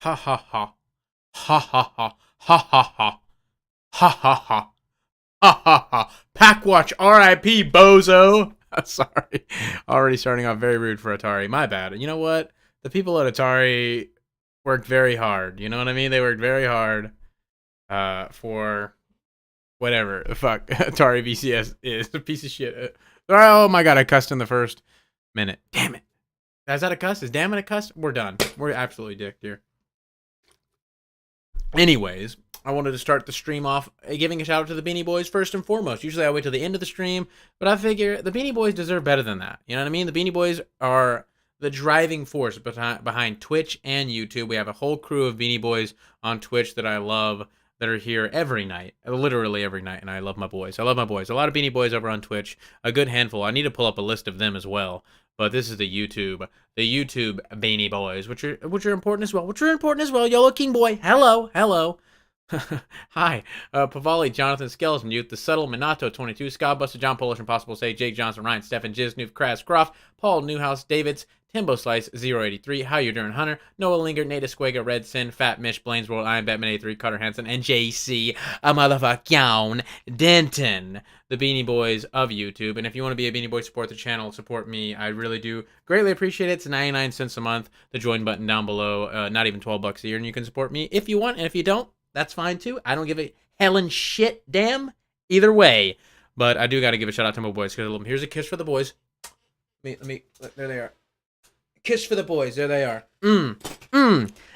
Ha ha ha. Ha ha ha. Ha ha ha. Ha ha ha. Ha ha ha. Packwatch RIP bozo. Sorry. Already starting off very rude for Atari. My bad. You know what? The people at Atari worked very hard. You know what I mean? They worked very hard for whatever the fuck Atari VCS is. A piece of shit. Oh my god, I cussed in the first minute. Damn it. Is that a cuss? Is damn it a cuss? We're done. We're absolutely dicked here. Anyways, I wanted to start the stream off giving a shout out to the Beanie Boys first and foremost. Usually I wait till the end of the stream, but I figure the Beanie Boys deserve better than that. You know what I mean? The Beanie Boys are the driving force behind Twitch and YouTube. We have a whole crew of Beanie Boys on Twitch that I love that are here every night, literally every night, and I love my boys. I love my boys. A lot of Beanie Boys over on Twitch, a good handful. I need to pull up a list of them as well. But this is the YouTube Beanie Boys, which are important as well. Which are important as well. YOLO King Boy, hello, hello. Hi, Pavali, Jonathan Skeleton Youth, The Subtle, Minato 22, Scott Buster, John Polish, Impossible Say, Jake Johnson, Ryan, Stefan, Jiz, Noof, Kras, Croft, Paul Newhouse, Davids, Timbo Slice, 083, How You Doing Hunter, Noah Linger, Nate Esquega, Red Sin, Fat Mish, Blaine's World, I Am Batman 83, Carter Hansen, and JC, a motherfucking Denton, the Beanie Boys of YouTube. And if you want to be a Beanie Boy, support the channel, support me. I really do greatly appreciate it. It's 99 cents a month. The join button down below, not even 12 bucks a year, and you can support me if you want, and if you don't, that's fine too. I don't give a hellin' shit damn either way. But I do got to give a shout out to my boys because I love them. Here's a kiss for the boys. Let me, there they are. Kiss for the boys. There they are.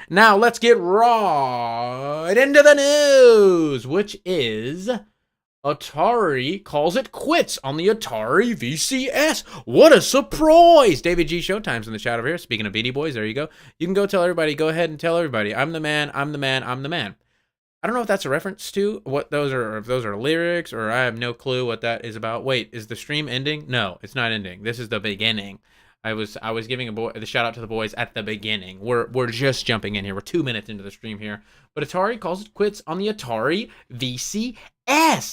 Now let's get right into the news, which is Atari calls it quits on the Atari VCS. What a surprise! David G. Showtime's in the chat over here. Speaking of Beanie Boys, there you go. You can go tell everybody. Go ahead and tell everybody. I'm the man. I'm the man. I'm the man. I don't know if that's a reference to what those are, if those are lyrics, or I have no clue what that is about. Wait, is the stream ending? No, it's not ending. This is the beginning. I was giving the shout out to the boys at the beginning. We're just jumping in here. We're 2 minutes into the stream here. But Atari calls it quits on the Atari VCS.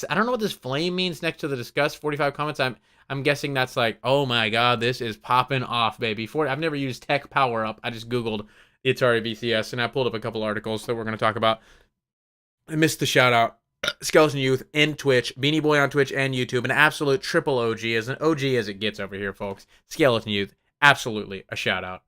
I don't know what this flame means next to the discuss 45 comments. I'm guessing that's like, oh my god, this is popping off, baby. I've never used tech power up. I just googled the Atari VCS and I pulled up a couple articles that we're going to talk about. I missed the shout out. Skeleton Youth in Twitch, Beanie Boy on Twitch and YouTube, an absolute triple OG, as an OG as it gets over here, folks. Skeleton Youth, absolutely a shout out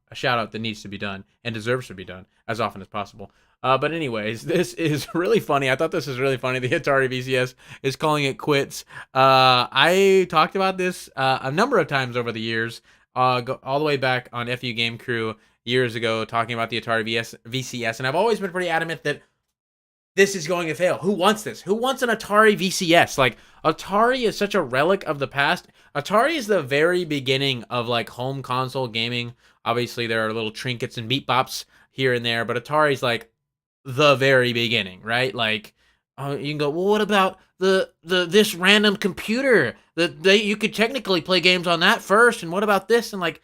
that needs to be done and deserves to be done as often as possible. But anyways, this is really funny. I thought this was really funny. The Atari VCS is calling it quits. I talked about this a number of times over the years, all the way back on FU Game Crew years ago, talking about the Atari VCS, and I've always been pretty adamant that this is going to fail. Who wants this? Who wants an Atari VCS? Like, Atari is such a relic of the past. Atari is the very beginning of, like, home console gaming. Obviously, there are little trinkets and beat bops here and there, but Atari's, like, the very beginning, right? Like, you can go, well, what about this random computer? You could technically play games on that first, and what about this? And, like,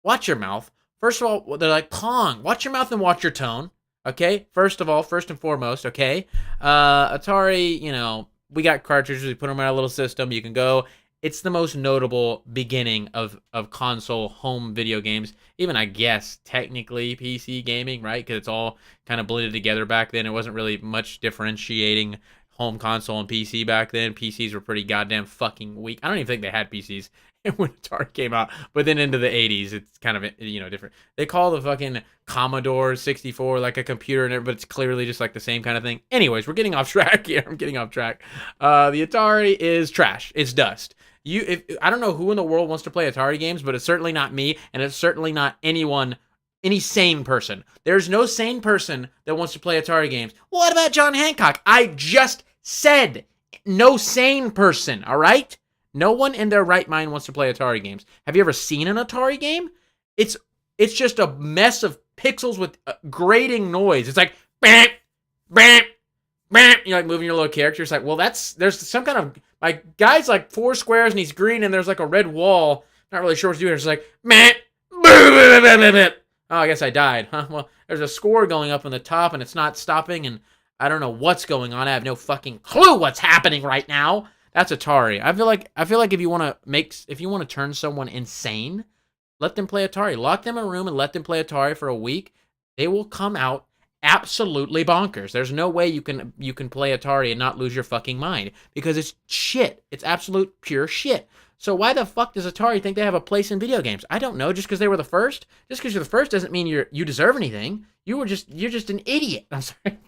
watch your mouth. First of all, they're like, Pong. Watch your mouth and watch your tone. Okay, first and foremost, okay, Atari, you know, we got cartridges, we put them in our little system, you can go. It's the most notable beginning of console home video games, even I guess technically PC gaming, right? Because it's all kind of blended together back then. It wasn't really much differentiating home console and PC back then. PCs were pretty goddamn fucking weak. I don't even think they had PCs when Atari came out, but then into the 80s, it's kind of, you know, different. They call the fucking Commodore 64 like a computer, but it's clearly just like the same kind of thing. Anyways, we're getting off track here. I'm getting off track. The Atari is trash. It's dust. I don't know who in the world wants to play Atari games, but it's certainly not me, and it's certainly not any sane person. There's no sane person that wants to play Atari games. What about John Hancock? I just said no sane person, all right? No one in their right mind wants to play Atari games. Have you ever seen an Atari game? It's just a mess of pixels with grating noise. It's like, bam, bam, bam. You're like moving your little character. It's like, well, there's some kind of, my guy's like 4 squares and he's green and there's like a red wall. Not really sure what to do here. It's like, meh, oh, I guess I died. Huh? Well, there's a score going up on the top and it's not stopping and I don't know what's going on. I have no fucking clue what's happening right now. That's Atari. I feel like if you want to turn someone insane, let them play Atari. Lock them in a room and let them play Atari for a week. They will come out absolutely bonkers. There's no way you can play Atari and not lose your fucking mind because it's shit. It's absolute pure shit. So why the fuck does Atari think they have a place in video games? I don't know. Just because they were the first? Just because you're the first doesn't mean you deserve anything. You're just an idiot. I'm sorry.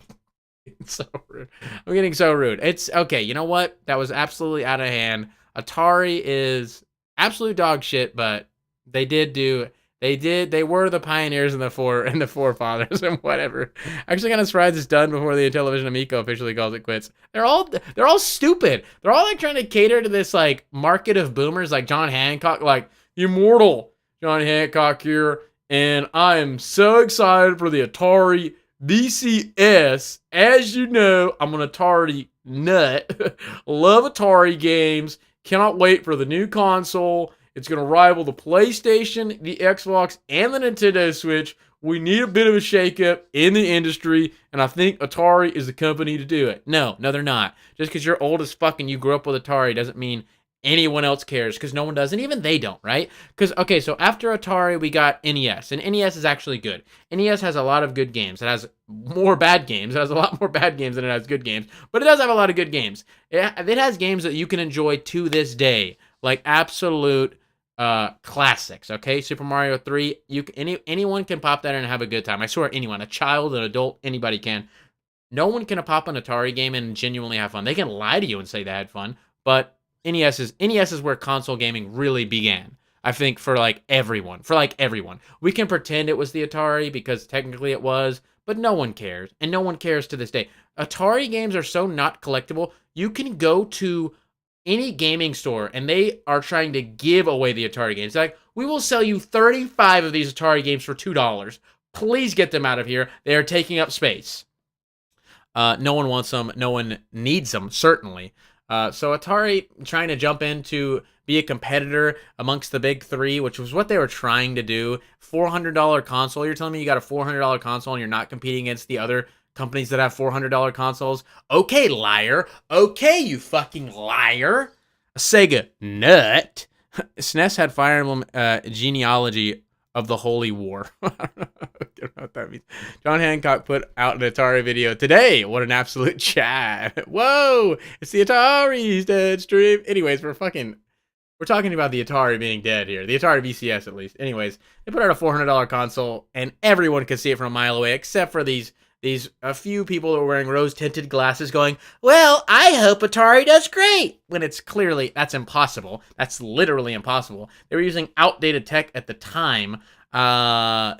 It's so rude. I'm getting so rude. It's okay. You know what? That was absolutely out of hand. Atari is absolute dog shit, but they were the pioneers and the forefathers and whatever. Actually kind of surprised it's done before the Intellivision Amico officially calls it quits. They're all stupid. They're all like trying to cater to this like market of boomers like John Hancock, like immortal John Hancock here, and I am so excited for the Atari VCS. As you know, I'm an Atari nut. Love Atari games. Cannot wait for the new console. It's going to rival the PlayStation, the Xbox, and the Nintendo Switch. We need a bit of a shakeup in the industry, and I think Atari is the company to do it. No, they're not. Just because you're old as fuck and you grew up with Atari doesn't mean anyone else cares, because no one does, and even they don't, right? Because, okay, so after Atari, we got NES, and NES is actually good. NES has a lot of good games. It has more bad games. It has a lot more bad games than it has good games, but it does have a lot of good games. It has games that you can enjoy to this day, like absolute classics. Okay, Super Mario 3. Anyone can pop that in and have a good time. I swear, anyone, a child, an adult, anybody can. No one can pop an Atari game and genuinely have fun. They can lie to you and say they had fun, but NES is where console gaming really began. I think for everyone. We can pretend it was the Atari because technically it was, but no one cares, and no one cares to this day. Atari games are so not collectible. You can go to any gaming store and they are trying to give away the Atari games. Like, we will sell you 35 of these Atari games for $2. Please get them out of here. They are taking up space. No one wants them. No one needs them, certainly. So Atari trying to jump in to be a competitor amongst the big three, which was what they were trying to do. $400 console. You're telling me you got a $400 console and you're not competing against the other companies that have $400 consoles? Okay, liar. Okay, you fucking liar. Sega nut. SNES had Fire Emblem Genealogy of the Holy War. I don't know what that means. John Hancock put out an Atari video today. What an absolute chat. Whoa, it's the Atari's dead stream. Anyways, we're talking about the Atari being dead here. The Atari VCS, at least. Anyways, they put out a $400 console, and everyone could see it from a mile away, except for a few people that were wearing rose-tinted glasses going, well, I hope Atari does great, when it's clearly, that's impossible. That's literally impossible. They were using outdated tech at the time. I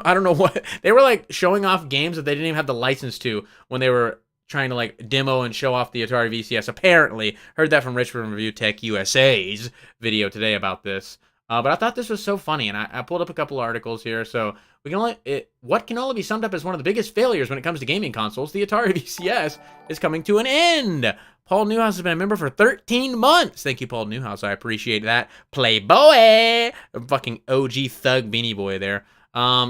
don't know what, they were showing off games that they didn't even have the license to when they were trying to demo and show off the Atari VCS. Apparently, heard that from Rich from Review Tech USA's video today about this. But I thought this was so funny, and I pulled up a couple articles here. So what can only be summed up as one of the biggest failures when it comes to gaming consoles, the Atari VCS, is coming to an end. Paul Newhouse has been a member for 13 months. Thank you, Paul Newhouse. I appreciate that. Playboy, fucking OG thug beanie boy there.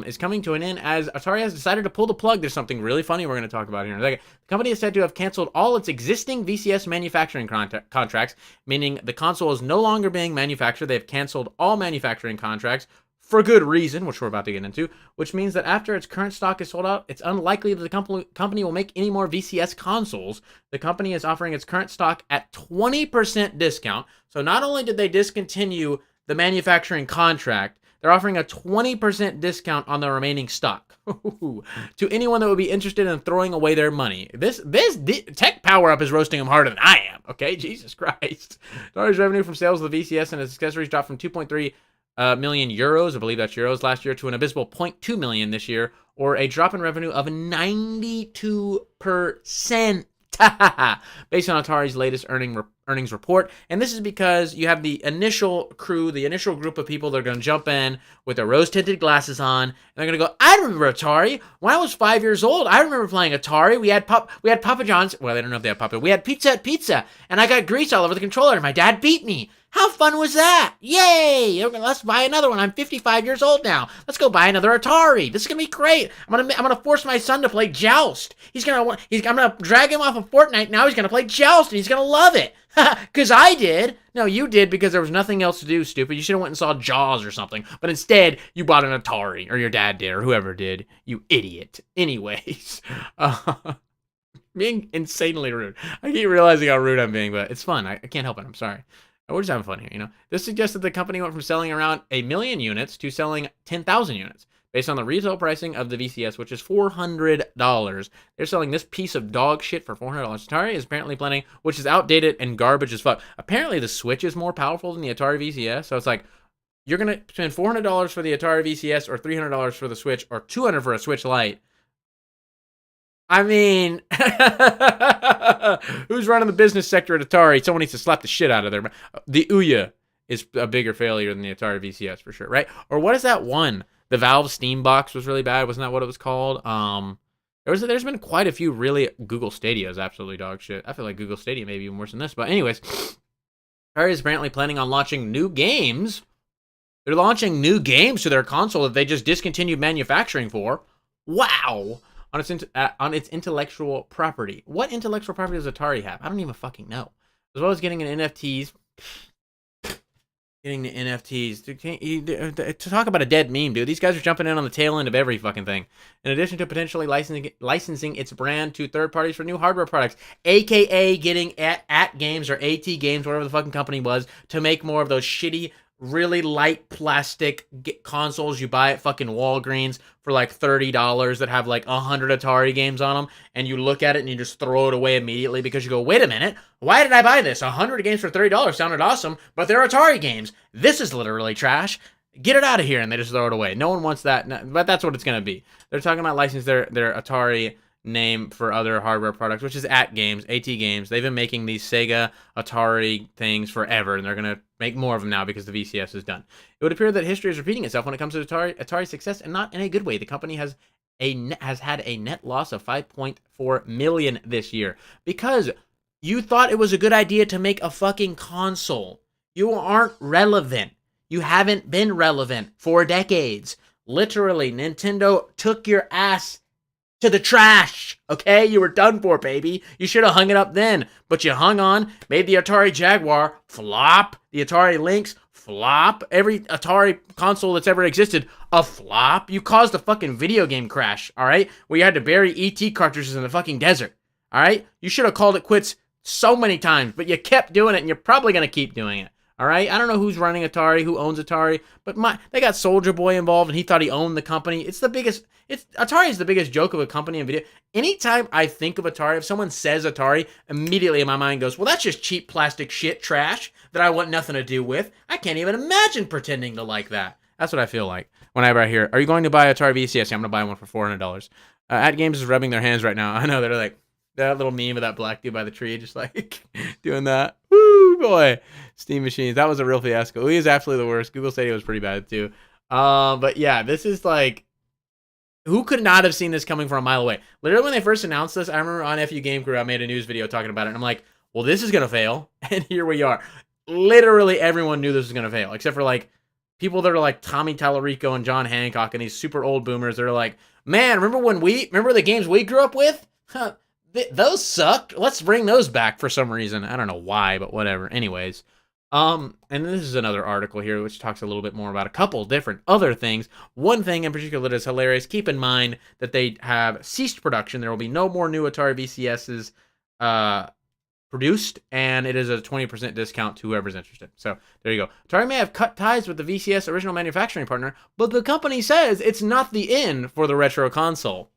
Is coming to an end as Atari has decided to pull the plug. There's something really funny we're going to talk about here in a second. The company is said to have canceled all its existing VCS manufacturing contracts, meaning the console is no longer being manufactured. They've canceled all manufacturing contracts for good reason, which we're about to get into, which means that after its current stock is sold out, it's unlikely that the company will make any more VCS consoles. The company is offering its current stock at 20% discount. So not only did they discontinue the manufacturing contract, they're offering a 20% discount on the remaining stock to anyone that would be interested in throwing away their money. This Tech Power Up is roasting them harder than I am. Okay, Jesus Christ. Atari's revenue from sales of the VCS and its accessories dropped from 2.3 million euros, I believe that's euros, last year to an abysmal 0.2 million this year, or a drop in revenue of 92%. Based on Atari's latest earnings report. And this is because you have the initial crew, the initial group of people that are going to jump in with their rose-tinted glasses on, and they're going to go, I remember Atari. When I was 5 years old, I remember playing Atari. We had Papa John's. Well, I don't know if they had Papa. We had Pizza at Pizza, and I got grease all over the controller, and my dad beat me. How fun was that? Yay! Let's buy another one. I'm 55 years old now. Let's go buy another Atari. This is gonna be great. I'm gonna force my son to play Joust. I'm gonna drag him off of Fortnite. Now he's gonna play Joust and he's gonna love it. Cause I did. No, you did because there was nothing else to do, stupid. You should have went and saw Jaws or something. But instead, you bought an Atari, or your dad did, or whoever did. You idiot. Anyways, being insanely rude. I keep realizing how rude I'm being, but it's fun. I can't help it. I'm sorry. We're just having fun here, you know. This suggests that the company went from selling around 1 million units to selling 10,000 units. Based on the retail pricing of the VCS, which is $400. They're selling this piece of dog shit for $400. Atari is apparently planning, which is outdated and garbage as fuck. Apparently the Switch is more powerful than the Atari VCS, so it's like, you're going to spend $400 for the Atari VCS, or $300 for the Switch, or $200 for a Switch Lite. I mean, who's running the business sector at Atari? Someone needs to slap the shit out of there. The Ouya is a bigger failure than the Atari VCS for sure, right? Or what is that one? The Valve Steam Box was really bad. Wasn't that what it was called? There's been quite a few really. Google Stadia is absolutely dog shit. I feel like Google Stadia may be even worse than this. But anyways, Atari is apparently planning on launching new games. They're launching new games to their console that they just discontinued manufacturing for. Wow. On its intellectual property. What intellectual property does Atari have? I don't even fucking know. As well as getting an NFTs. Getting the NFTs. To talk about a dead meme, dude. These guys are jumping in on the tail end of every fucking thing. In addition to potentially licensing its brand to third parties for new hardware products. AKA getting at Games or AT Games, whatever the fucking company was, to make more of those shitty, really light plastic consoles you buy at fucking Walgreens for like $30 that have like 100 Atari games on them, and you look at it and you just throw it away immediately because you go, wait a minute, why did I buy this? 100 games for $30 sounded awesome, but they're Atari games. This is literally trash. Get it out of here, and they just throw it away. No one wants that, but that's what it's going to be. They're talking about licensing their Atari name for other hardware products, which is AT Games. They've been making these Sega Atari things forever, and they're going to make more of them now because the VCS is done. It would appear that history is repeating itself when it comes to Atari's success, and not in a good way. The company has had a net loss of $5.4 million this year because you thought it was a good idea to make a fucking console. You aren't relevant. You haven't been relevant for decades. Literally, Nintendo took your ass to the trash, okay? You were done for, baby. You should have hung it up then, but you hung on, made the Atari Jaguar flop, the Atari Lynx flop, every Atari console that's ever existed a flop. You caused a fucking video game crash, all right? Where you had to bury ET cartridges in the fucking desert, all right? You should have called it quits so many times, but you kept doing it, and you're probably going to keep doing it. All right, I don't know who's running Atari, who owns Atari, but they got Soldier Boy involved, and he thought he owned the company. Atari is the biggest joke of a company in video. Anytime I think of Atari, if someone says Atari, immediately my mind goes, well, that's just cheap plastic shit trash that I want nothing to do with. I can't even imagine pretending to like that. That's what I feel like whenever I hear, are you going to buy Atari VCS? Yeah, I'm going to buy one for $400. At Games is rubbing their hands right now. I know, they're like, that little meme of that black dude by the tree, just like doing that. Woo, boy. Steam machines. That was a real fiasco. He is absolutely the worst. Google Stadia was pretty bad too. But yeah, this is like, who could not have seen this coming from a mile away? Literally, when they first announced this, I remember on FU Game Crew, I made a news video talking about it, and I'm like, well, this is going to fail. And here we are. Literally everyone knew this was going to fail, except for like people that are like Tommy Tallarico and John Hancock and these super old boomers. They're like, man, remember the games we grew up with? Huh. Those sucked. Let's bring those back for some reason. I don't know why, but whatever. Anyways, and this is another article here which talks a little bit more about a couple different other things. One thing in particular that is hilarious. Keep in mind that they have ceased production. There will be no more new Atari VCSs produced, and it is a 20% discount to whoever's interested. So there you go. Atari may have cut ties with the VCS original manufacturing partner, but the company says it's not the end for the retro console.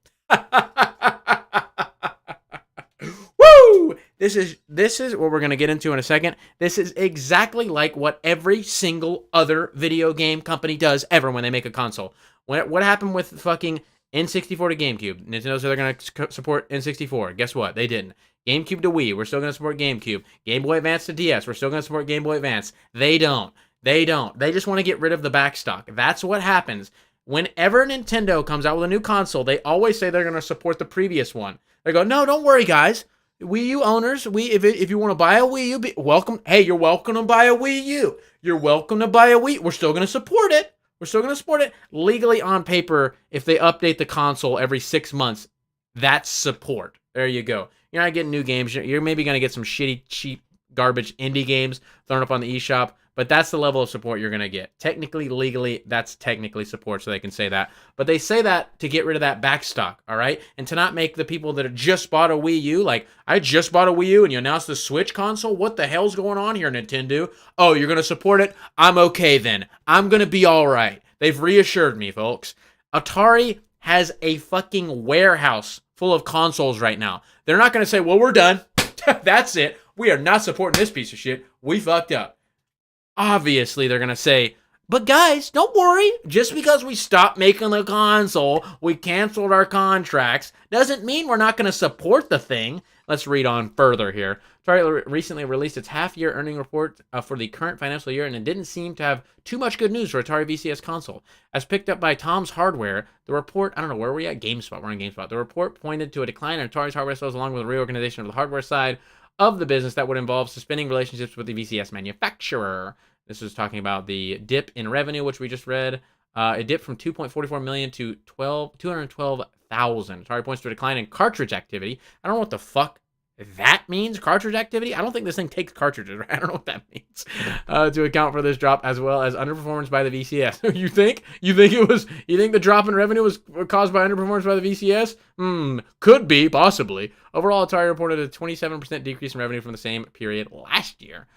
Woo! This is what we're going to get into in a second. This is exactly like what every single other video game company does ever when they make a console. What happened with fucking N64 to GameCube? Nintendo said they're going to support N64. Guess what? They didn't. GameCube to Wii, we're still going to support GameCube. Game Boy Advance to DS, we're still going to support Game Boy Advance. They don't. They just want to get rid of the backstock. That's what happens. Whenever Nintendo comes out with a new console, they always say they're going to support the previous one. They go, no, don't worry, guys. Wii U owners, if you want to buy a Wii U, welcome. Hey, you're welcome to buy a Wii U. You're welcome to buy a Wii. We're still going to support it. We're still going to support it. Legally on paper, if they update the console every 6 months, that's support. There you go. You're not getting new games. You're maybe going to get some shitty, cheap, garbage indie games thrown up on the eShop, but that's the level of support you're going to get. Technically, legally, that's technically support, so they can say that. But they say that to get rid of that backstock, all right? And to not make the people that have just bought a Wii U, like, I just bought a Wii U and you announced the Switch console? What the hell's going on here, Nintendo? Oh, you're going to support it? I'm okay then. I'm going to be all right. They've reassured me, folks. Atari has a fucking warehouse full of consoles right now. They're not going to say, well, we're done. That's it. We are not supporting this piece of shit. We fucked up. Obviously, they're going to say, but guys, don't worry. Just because we stopped making the console, we canceled our contracts, doesn't mean we're not going to support the thing. Let's read on further here. Atari recently released its half-year earning report for the current financial year, and it didn't seem to have too much good news for Atari VCS console. As picked up by Tom's Hardware, the report, I don't know, where were we at? GameSpot. We're on GameSpot. The report pointed to a decline in Atari's hardware sales along with a reorganization of the hardware side of the business that would involve suspending relationships with the VCS manufacturer. This is talking about the dip in revenue, which we just read. It dipped from 2.44 million to 212,000. Atari points to a decline in cartridge activity. I don't know what the fuck that means, cartridge activity. I don't think this thing takes cartridges, right? I don't know what that means. To account for this drop, as well as underperformance by the VCS. You think the drop in revenue was caused by underperformance by the VCS? Could be, possibly. Overall, Atari reported a 27% decrease in revenue from the same period last year.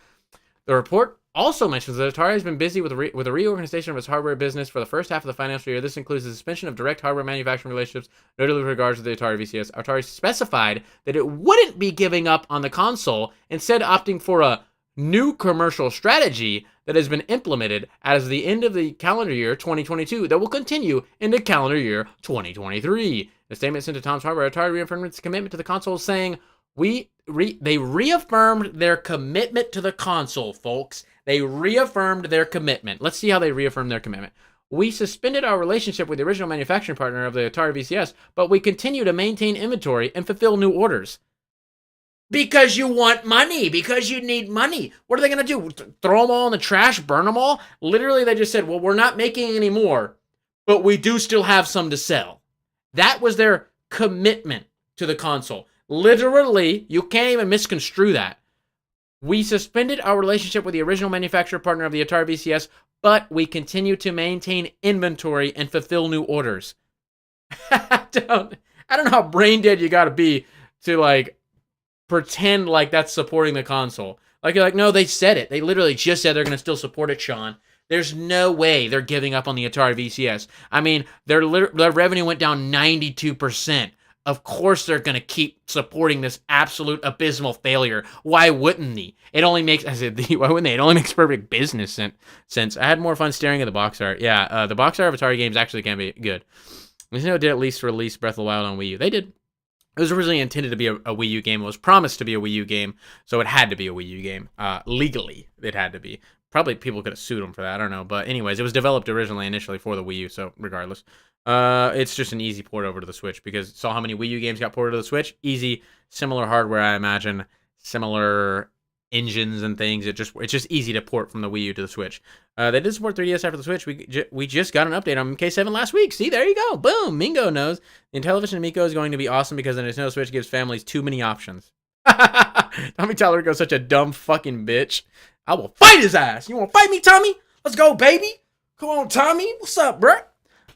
The report also mentions that Atari has been busy with a reorganization of its hardware business for the first half of the financial year. This includes the suspension of direct hardware manufacturing relationships, notably with regards to the Atari VCS. Atari specified that it wouldn't be giving up on the console, instead opting for a new commercial strategy that has been implemented as the end of the calendar year 2022 that will continue into calendar year 2023. The statement sent to Tom's Hardware, Atari reaffirmed its commitment to the console, saying, they reaffirmed their commitment to the console, folks. They reaffirmed their commitment. Let's see how they reaffirmed their commitment. We suspended our relationship with the original manufacturing partner of the Atari VCS, but we continue to maintain inventory and fulfill new orders. Because you want money. Because you need money. What are they going to do? Throw them all in the trash? Burn them all? Literally, they just said, well, we're not making any more, but we do still have some to sell. That was their commitment to the console. Literally, you can't even misconstrue that. We suspended our relationship with the original manufacturer partner of the Atari VCS, but we continue to maintain inventory and fulfill new orders. I don't know how brain dead you gotta be to, like, pretend like that's supporting the console. Like, you're like, no, they said it. They literally just said they're gonna still support it, Sean. There's no way they're giving up on the Atari VCS. I mean, their revenue went down 92%. Of course they're going to keep supporting this absolute abysmal failure. Why wouldn't they? It only makes, why wouldn't they? It only makes perfect business sense. I had more fun staring at the box art. Yeah, the box art of Atari games actually can be good. Nintendo did at least release Breath of the Wild on Wii U. They did. It was originally intended to be a Wii U game. It was promised to be a Wii U game, so it had to be a Wii U game. Legally, it had to be. Probably people could have sued them for that. I don't know. But anyways, it was developed initially for the Wii U, so regardless. It's just an easy port over to the Switch, because saw how many Wii U games got ported to the Switch. Easy, similar hardware, I imagine, similar engines and things. It's just easy to port from the Wii U to the Switch. They did support 3DS after the Switch. We just got an update on MK7 last week. See, there you go. Boom, Mingo knows. The Intellivision Amico is going to be awesome because the Nintendo Switch gives families too many options. Tommy Tallarico's such a dumb fucking bitch. I will fight his ass. You want to fight me, Tommy? Let's go, baby. Come on, Tommy. What's up, bro?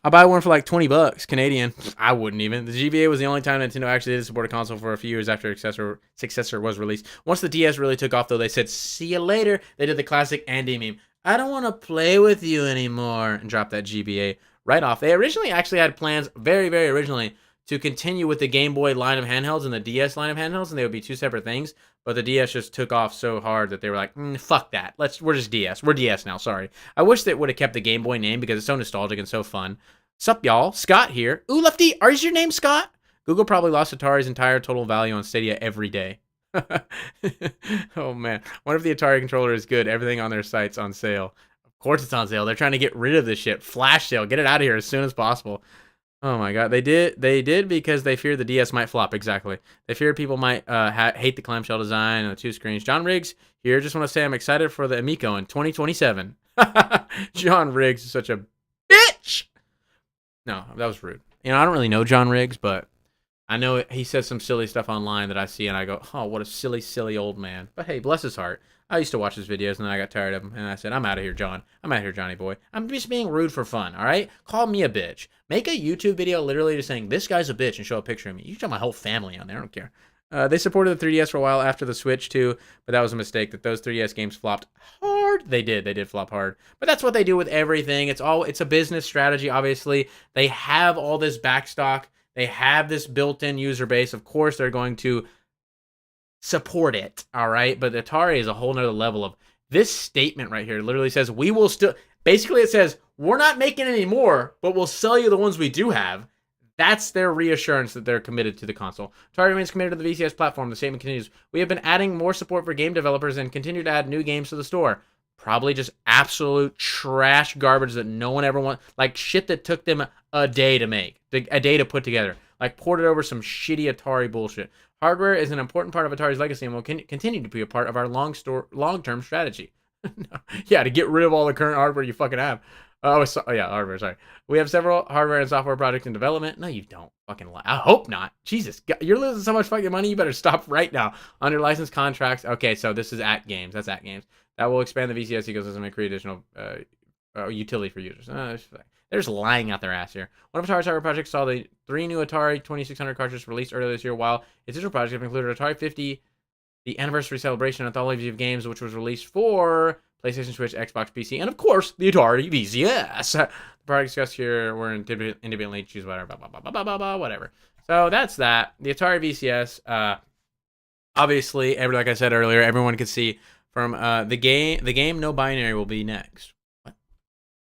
I'll buy one for like $20 Canadian. I wouldn't even. The GBA was the only time Nintendo actually did support a console for a few years after successor was released. Once the DS really took off, though, they said, see you later. They did the classic Andy meme. I don't want to play with you anymore, and dropped that GBA right off. They originally actually had plans, very, very originally, to continue with the Game Boy line of handhelds and the DS line of handhelds, and they would be two separate things. But the DS just took off so hard that they were like, fuck that. We're just DS. We're DS now, sorry. I wish they would have kept the Game Boy name because it's so nostalgic and so fun. Sup, y'all? Scott here. Ooh, Lefty, is your name Scott? Google probably lost Atari's entire total value on Stadia every day. Oh, man. What if the Atari controller is good? Everything on their site's on sale. Of course it's on sale. They're trying to get rid of this shit. Flash sale. Get it out of here as soon as possible. Oh my god, they did because they feared the DS might flop. Exactly, they feared people might hate the clamshell design and the two screens. John Riggs here. Just want to say I'm excited for the Amico in 2027. John Riggs is such a bitch. No, that was rude. You know, I don't really know John Riggs, but I know he says some silly stuff online that I see, and I go, oh, what a silly, silly old man. But hey, bless his heart. I used to watch his videos, and then I got tired of him, and I said, I'm out of here, John. I'm out of here, Johnny boy. I'm just being rude for fun, all right? Call me a bitch. Make a YouTube video literally just saying, this guy's a bitch, and show a picture of me. You can show my whole family on there. I don't care. They supported the 3DS for a while after the Switch, too, but that was a mistake that those 3DS games flopped hard. They did flop hard. But that's what they do with everything. It's a business strategy, obviously. They have all this backstock. They have this built-in user base. Of course, they're going to support it, all right? But Atari is a whole nother level of this statement right here. Literally says, we will still, basically it says, we're not making any more, but we'll sell you the ones we do have. That's their reassurance that they're committed to the console. Atari remains committed to the VCS platform. The statement continues, we have been adding more support for game developers and continue to add new games to the store. Probably just absolute trash garbage that no one ever wants. Like shit that took them a day to make, a day to put together. Like ported over some shitty Atari bullshit. Hardware is an important part of Atari's legacy and will continue to be a part of our long-term strategy. Yeah, to get rid of all the current hardware you fucking have. Yeah, hardware, sorry. We have several hardware and software projects in development. No, you don't. Fucking lie. I hope not. Jesus, you're losing so much fucking money, you better stop right now. Under license contracts. Okay, so this is at games. That's at games. That will expand the VCS ecosystem and create additional utility for users. They're just lying out their ass here. One of Atari's hardware projects saw the 3 new Atari 2600 cartridges released earlier this year, while its digital projects have included Atari 50, the anniversary celebration anthology of games, which was released for PlayStation, Switch, Xbox, PC, and of course, the Atari VCS. The products discussed here were independently choose whatever, blah, blah, blah, blah, blah, blah, blah, whatever. So that's that. The Atari VCS, obviously, like I said earlier, everyone could see from the game No Binary will be next. What?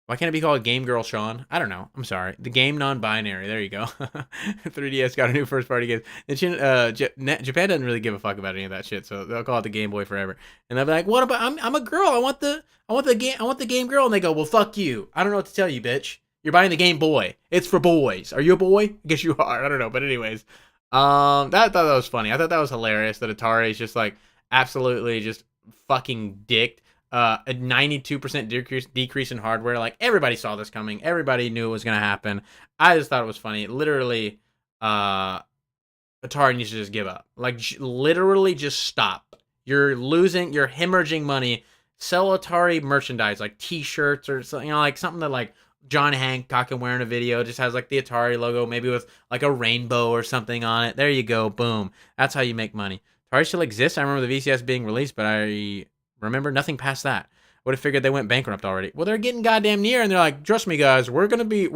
Why can't it be called Game Girl Sean? I don't know. I'm sorry. The game non-binary. There you go. 3DS got a new first-party game. Japan doesn't really give a fuck about any of that shit, so they'll call it the Game Boy forever. And they'll be like, "What about? I'm a girl. I want the Game Girl." And they go, "Well, fuck you. I don't know what to tell you, bitch. You're buying the Game Boy. It's for boys. Are you a boy? I guess you are. I don't know. But anyways, I thought that was funny. I thought that was hilarious that Atari is just like absolutely just fucking dicked. A 92% decrease in hardware. Like everybody saw this coming. Everybody knew it was gonna happen. I just thought it was funny. Literally, Atari needs to just give up. Like literally, just stop. You're hemorrhaging money. Sell Atari merchandise like T-shirts or something. You know, like something that like John Hancock can wear in a video. Just has like the Atari logo, maybe with like a rainbow or something on it. There you go. Boom. That's how you make money. Atari still exists. I remember the VCS being released, but I remember nothing past that. Would have figured they went bankrupt already. Well, they're getting goddamn near, and they're like, trust me, guys, we're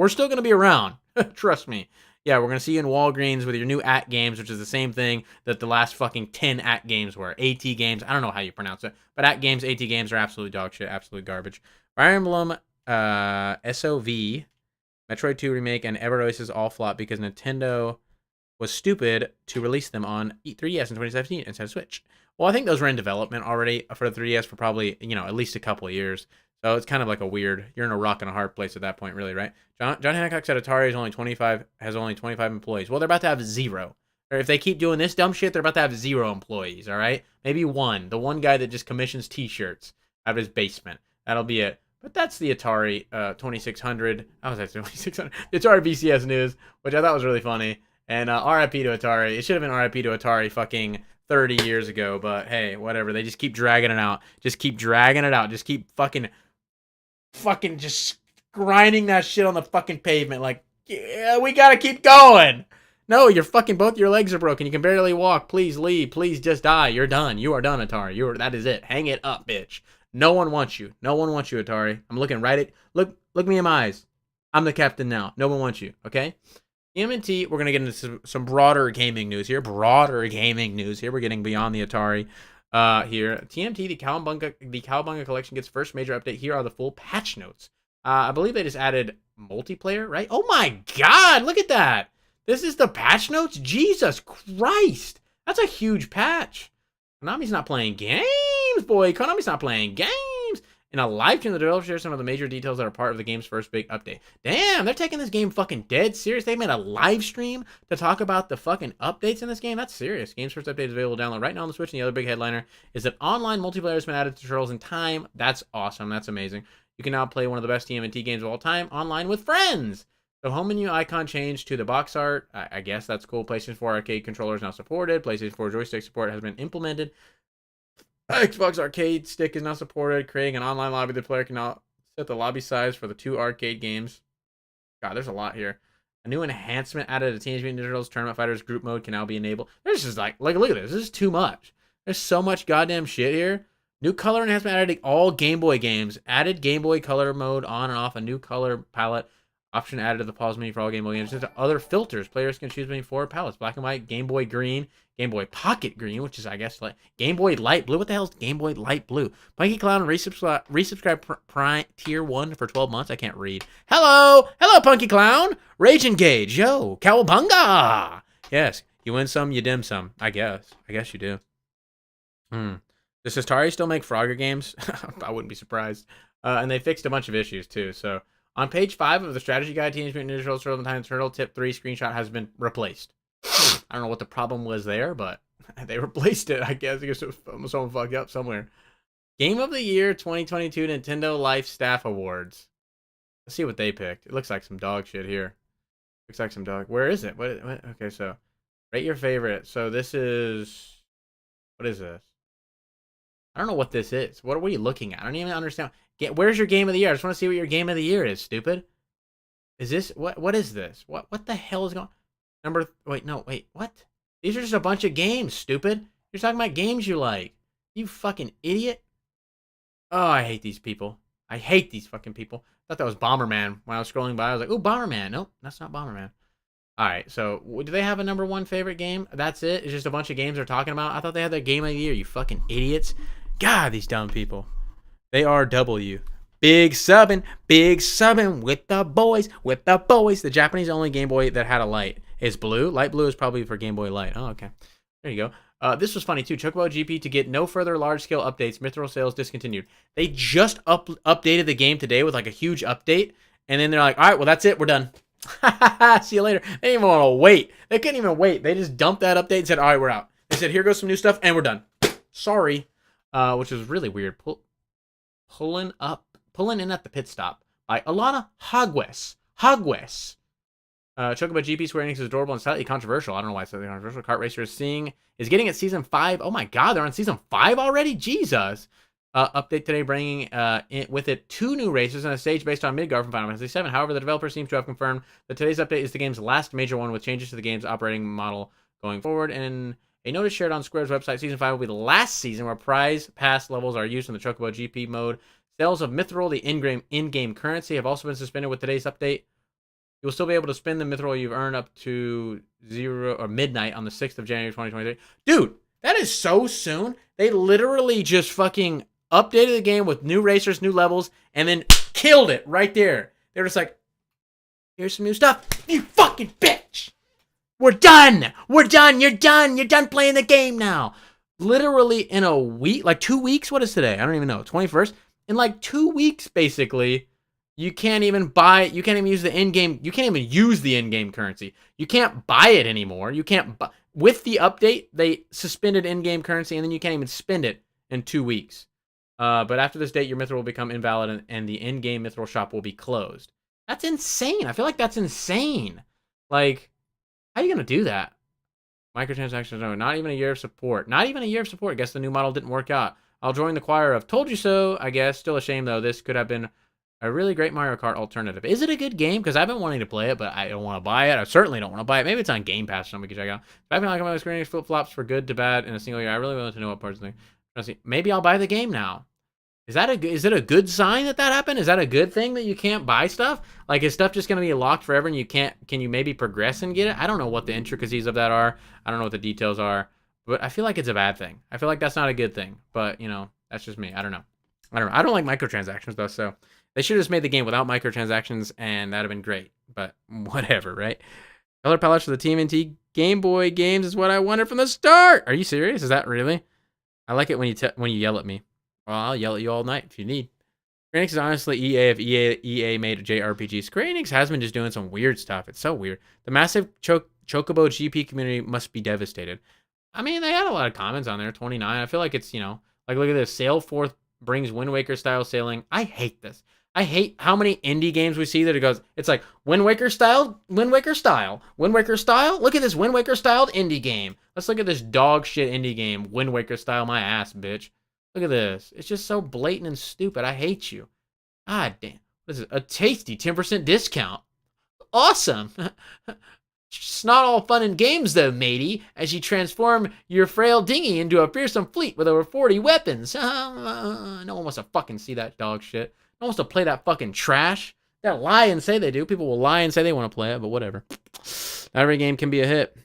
still gonna be around. Trust me. Yeah, we're gonna see you in Walgreens with your new at games, which is the same thing that the last fucking 10 at games were. AT games. I don't know how you pronounce it, but at games, AT games are absolute dog shit, absolute garbage. Fire Emblem, SOV, Metroid 2 remake, and Ever Oasis all flop because Nintendo was stupid to release them on 3DS in 2017 instead of Switch. Well, I think those were in development already for the 3DS for probably, at least a couple of years. So it's kind of like you're in a rock and a hard place at that point, really, right? John Hancock said Atari has only 25 employees. Well, they're about to have 0. Or if they keep doing this dumb shit, they're about to have 0 employees, all right? Maybe 1. The one guy that just commissions T-shirts out of his basement. That'll be it. But that's the Atari 2600. I was at 2600. The Atari VCS news, which I thought was really funny. And RIP to Atari. It should have been RIP to Atari fucking 30 years ago. But hey, whatever. They just keep dragging it out. Just keep dragging it out. Just keep fucking just grinding that shit on the fucking pavement. Like, yeah, we gotta keep going. No, both your legs are broken. You can barely walk. Please leave. Please just die. You're done. You are done, Atari. That is it. Hang it up, bitch. No one wants you. No one wants you, Atari. I'm looking right at... Look me in my eyes. I'm the captain now. No one wants you, okay? TMNT, we're going to get into some broader gaming news here. We're getting beyond the Atari here. TMNT, the Cowabunga Collection gets first major update. Here are the full patch notes. I believe they just added multiplayer, right? Oh my god, look at that. This is the patch notes? Jesus Christ. That's a huge patch. Konami's not playing games, boy. Konami's not playing games. In a live stream, the developers share some of the major details that are part of the game's first big update. Damn, they're taking this game fucking dead serious. They made a live stream to talk about the fucking updates in this game. That's serious. Game's first update is available to download right now on the Switch, and the other big headliner is that online multiplayer has been added to Turtles in Time. That's awesome. That's amazing. You can now play one of the best TMNT games of all time online with friends. The home menu icon changed to the box art. I guess that's cool. PlayStation 4 arcade controllers now supported. PlayStation 4 joystick support has been implemented. Xbox arcade stick is now supported. Creating an online lobby, the player can now set the lobby size for the 2 arcade games. God, there's a lot here. A new enhancement added to Teenage Mutant Ninja Turtles Tournament Fighters group mode can now be enabled. There's just like look at this. This is too much. There's so much goddamn shit here. New color enhancement added to all Game Boy games. Added Game Boy color mode on and off. A new color palette option added to the pause menu for all Game Boy games. Just other filters. Players can choose between 4 palettes: black and white, Game Boy green, Game Boy Pocket green, which is I guess like Game Boy Light Blue. What the hell is Game Boy Light Blue? Punky Clown resubscribe Prime Tier 1 for 12 months. I can't read. Hello, Punky Clown. Rage Engage, yo, Cowabunga. Yes, you win some, you dim some. I guess you do. Does Atari still make Frogger games? I wouldn't be surprised. And they fixed a bunch of issues too. So on page 5 of the strategy guide, Teenage Mutant Ninja Turtles: Turtles in Time Turtle Tip 3 screenshot has been replaced. I don't know what the problem was there, but they replaced it. I guess because someone fucked up somewhere. Game of the Year 2022 Nintendo Life Staff Awards. Let's see what they picked. It looks like some dog shit here. Looks like some dog. Where is it? What? Okay, so rate your favorite. So this is... What is this? I don't know what this is. What are you looking at? I don't even understand. Where's your game of the year? I just want to see what your game of the year is, stupid. Is this... What is this? What the hell is going... Wait, what? These are just a bunch of games, stupid. You're talking about games you like. You fucking idiot. Oh, I hate these people. I hate these fucking people. I thought that was Bomberman. When I was scrolling by, I was like, ooh, Bomberman. Nope, that's not Bomberman. Alright, so do they have a number 1 favorite game? That's it? It's just a bunch of games they're talking about? I thought they had their game of the year, you fucking idiots. God, these dumb people. They are W. Big subbing with the boys, The Japanese only Game Boy that had a light is blue. Light blue is probably for Game Boy Light. Oh, okay. There you go. This was funny too. Chocobo GP to get no further large-scale updates. Mithril sales discontinued. They just updated the game today with like a huge update, and then they're like, all right, well, that's it. We're done. See you later. They didn't even want to wait. They couldn't even wait. They just dumped that update and said, all right, we're out. They said, here goes some new stuff, and we're done. Sorry. Which is really weird. Pulling in at the pit stop by Alana Hogwes. Chocobo GP Square Enix is adorable and slightly controversial. I don't know why it's slightly controversial. Kart Racer is getting its season 5. Oh my god, they're on season 5 already? Jesus. Update today bringing with it 2 new races and a stage based on Midgar from Final Fantasy VII. However, the developer seems to have confirmed that today's update is the game's last major one, with changes to the game's operating model going forward. And a notice shared on Square's website, season 5 will be the last season where prize pass levels are used in the Chocobo GP mode. Sales of Mithril, the in-game currency, have also been suspended with today's update. You will still be able to spend the Mithril you've earned up to midnight on the 6th of January 2023. Dude, that is so soon. They literally just fucking updated the game with new racers, new levels, and then killed it right there. They're just like, here's some new stuff. You fucking bitch. We're done. You're done. You're done playing the game now. Literally in a week, like 2 weeks. What is today? I don't even know. 21st. In like 2 weeks, basically, you can't even buy, you can't even use the in-game, you can't even use the in-game currency. You can't buy it anymore. You can't buy, with the update, they suspended in-game currency, and then you can't even spend it in 2 weeks. But after this date, your Mithril will become invalid, and the in-game Mithril shop will be closed. That's insane. I feel like that's insane. Like, how are you going to do that? Microtransactions, no, not even a year of support. Not even a year of support. I guess the new model didn't work out. I'll join the choir of told you so, I guess. Still a shame, though. This could have been a really great Mario Kart alternative. Is it a good game? Because I've been wanting to play it, but I don't want to buy it. I certainly don't want to buy it. Maybe it's on Game Pass or something we can check out. If I've been like my experience flip-flops for good to bad in a single year, I really want to know what parts of the thing. Maybe I'll buy the game now. Is it a good sign that happened? Is that a good thing that you can't buy stuff? Like, is stuff just going to be locked forever and can you maybe progress and get it? I don't know what the intricacies of that are. I don't know what the details are. But I feel like it's a bad thing. I feel like that's not a good thing. But, you know, that's just me. I don't know. I don't like microtransactions, though, so they should have just made the game without microtransactions, and that'd have been great. But whatever, right? Color palettes for the TMNT Game Boy games is what I wanted from the start. Are you serious? Is that really? I like it when you yell at me. Well, I'll yell at you all night if you need. Square Enix is honestly EA if EA made a JRPG. Square Enix has been just doing some weird stuff. It's so weird. The massive Chocobo GP community must be devastated. I mean, they had a lot of comments on there. 29. I feel like it's, like look at this. Sail forth brings Wind Waker style sailing. I hate this. I hate how many indie games we see that it goes, it's like Wind Waker style, Wind Waker style, Wind Waker style. Look at this Wind Waker styled indie game. Let's look at this dog shit indie game. Wind Waker style my ass, bitch. Look at this. It's just so blatant and stupid. I hate you. God damn. What is it? A tasty 10% discount. Awesome. It's not all fun and games, though, matey, as you transform your frail dinghy into a fearsome fleet with over 40 weapons. No one wants to fucking see that dog shit. No one wants to play that fucking trash. They'll lie and say they do. People will lie and say they want to play it, but whatever. Not every game can be a hit.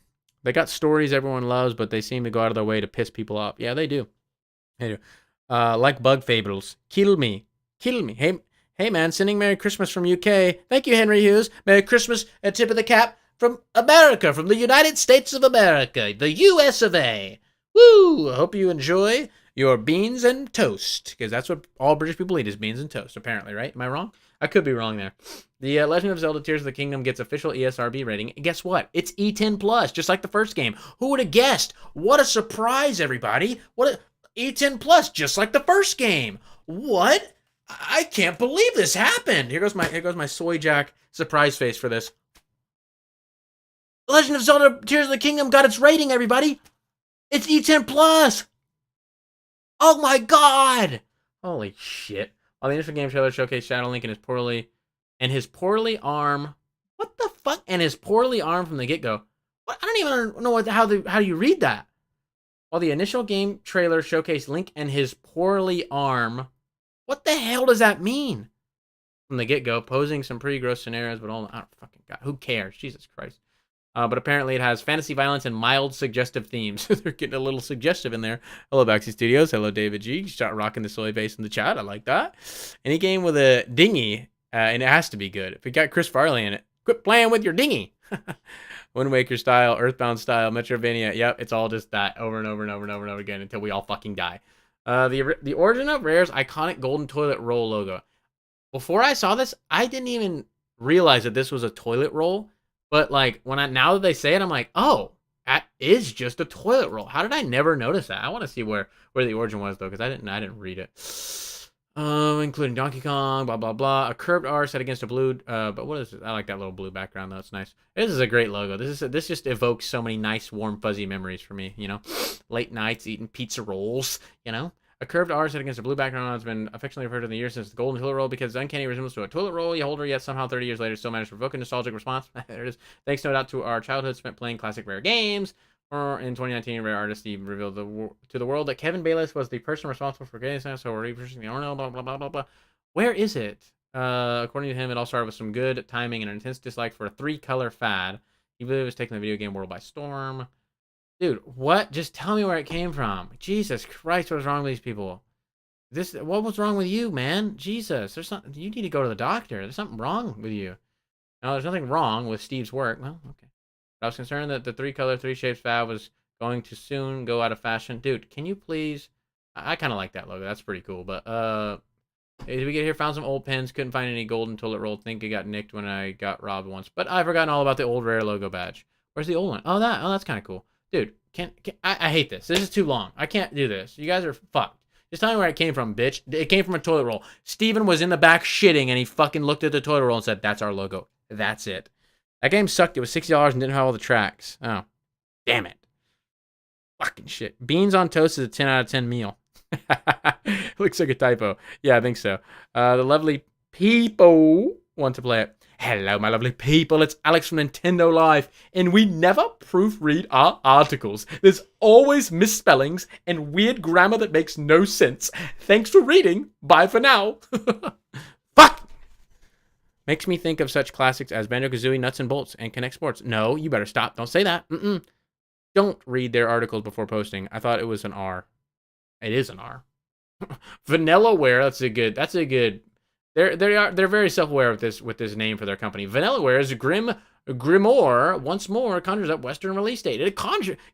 They got stories everyone loves, but they seem to go out of their way to piss people off. Yeah, they do. They do. Like Bug Fables. Kill me. Kill me. Hey, man, sending Merry Christmas from UK. Thank you, Henry Hughes. Merry Christmas, a tip of the cap. From America, from the United States of America, the US of A. Woo! I hope you enjoy your beans and toast, because that's what all British people eat is beans and toast, apparently, right? Am I wrong? I could be wrong there. The Legend of Zelda Tears of the Kingdom gets official ESRB rating, and guess what? It's E10+, just like the first game. Who would have guessed? What a surprise, everybody. E10+, just like the first game. What? I can't believe this happened. Here goes my Soy Jack surprise face for this. Legend of Zelda Tears of the Kingdom got its rating, everybody. It's E10+. Oh my god. Holy shit. While the initial game trailer showcased Shadow Link and his poorly arm. What the fuck? And his poorly arm from the get-go. What? I don't even know how do you read that? While the initial game trailer showcased Link and his poorly arm. What the hell does that mean? From the get-go, posing some pretty gross scenarios, but all I don't fucking god. Who cares? Jesus Christ. But apparently it has fantasy violence and mild suggestive themes. They're getting a little suggestive in there. Hello, Baxi Studios. Hello, David G. Start rocking the soy face in the chat. I like that. Any game with a dinghy, and it has to be good. If it got Chris Farley in it, quit playing with your dinghy. Wind Waker style, Earthbound style, Metrovania. Yep, it's all just that over and over and over and over and over again until we all fucking die. The origin of Rare's iconic golden toilet roll logo. Before I saw this, I didn't even realize that this was a toilet roll. But like now that they say it, I'm like, oh, that is just a toilet roll. How did I never notice that? I want to see where the origin was though, because I didn't read it. Including Donkey Kong, blah blah blah. A curved R set against a blue. But what is it? I like that little blue background though. It's nice. This is a great logo. This just evokes so many nice, warm, fuzzy memories for me. Late nights eating pizza rolls. A curved R set against a blue background has been affectionately referred to in the years since the golden toilet roll because it's uncanny resemblance to a toilet roll you hold her, yet somehow 30 years later still managed to provoke a nostalgic response. There it is. Thanks no doubt to our childhood spent playing classic Rare games. Or in 2019, Rare Artist Steve revealed to the world that Kevin Bayless was the person responsible for getting this, so we're researching the Orno, blah, blah, blah, blah, blah. Where is it? According to him, it all started with some good timing and an intense dislike for a 3-color fad. He believed it was taking the video game world by storm. Dude, what? Just tell me where it came from. Jesus Christ, what was wrong with these people? What was wrong with you, man? Jesus, you need to go to the doctor. There's something wrong with you. No, there's nothing wrong with Steve's work. Well, okay. But I was concerned that the 3-color, 3-shapes fad was going to soon go out of fashion. Dude, can you please? I kind of like that logo. That's pretty cool. But did we get here? Found some old pins. Couldn't find any golden toilet roll. Think it got nicked when I got robbed once. But I've forgotten all about the old Rare logo badge. Where's the old one? Oh, that's kind of cool. Dude, I hate this. This is too long. I can't do this. You guys are fucked. Just tell me where it came from, bitch. It came from a toilet roll. Steven was in the back shitting, and he fucking looked at the toilet roll and said, that's our logo. That's it. That game sucked. It was $60 and didn't have all the tracks. Oh, damn it. Fucking shit. Beans on toast is a 10 out of 10 meal. Looks like a typo. Yeah, I think so. The lovely people want to play it. Hello, my lovely people. It's Alex from Nintendo Live, and we never proofread our articles. There's always misspellings and weird grammar that makes no sense. Thanks for reading. Bye for now. Fuck! Makes me think of such classics as Banjo-Kazooie, Nuts and Bolts, and Connect Sports. No, you better stop. Don't say that. Don't read their articles before posting. I thought it was an R. It is an R. Vanillaware. That's a good. They're very self-aware with this name for their company. Vanillaware's Grimoire once more conjures up Western release date.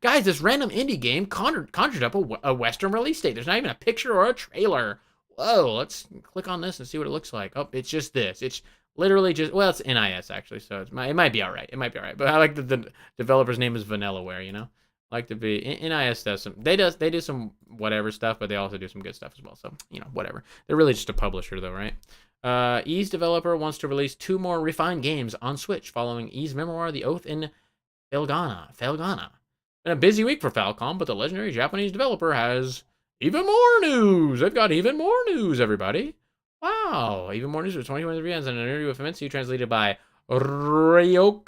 Guys, this random indie game conjured up a Western release date. There's not even a picture or a trailer. whoa, let's click on this and see what it looks like. Oh, it's just this. It's literally just, well, it's NIS actually, so it might be all right. It might be all right. But I like that the developer's name is Vanillaware, you know? Like to be, NIS does some, they do some whatever stuff, but they also do some good stuff as well. So, you know, whatever. They're really just a publisher though, right? E's developer wants to release 2 more refined games on Switch following E's memoir, The Oath in Felghana. Been a busy week for Falcom, but the legendary Japanese developer has even more news. They've got even more news, everybody. Wow, even more news for 2023 ends in an interview with Famitsu translated by Ryokuya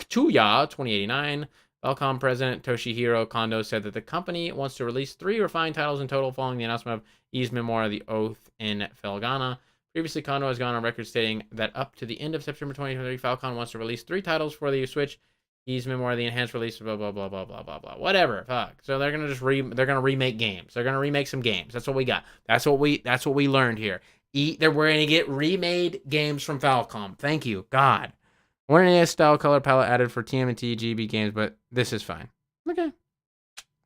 2089. Falcom president Toshihiro Kondo said that the company wants to release 3 refined titles in total following the announcement of E's memoir, The Oath in Felghana. Previously, Kondo has gone on record stating that up to the end of September 2023, Falcom wants to release 3 titles for the Switch. E's memoir, the enhanced release, blah blah blah blah blah blah blah. Whatever, fuck. So they're gonna they're gonna remake games. They're gonna remake some games. That's what we got. That's what we learned here. We're gonna get remade games from Falcom. Thank you, God. One NES style color palette added for TMNT GB games, but this is fine. Okay.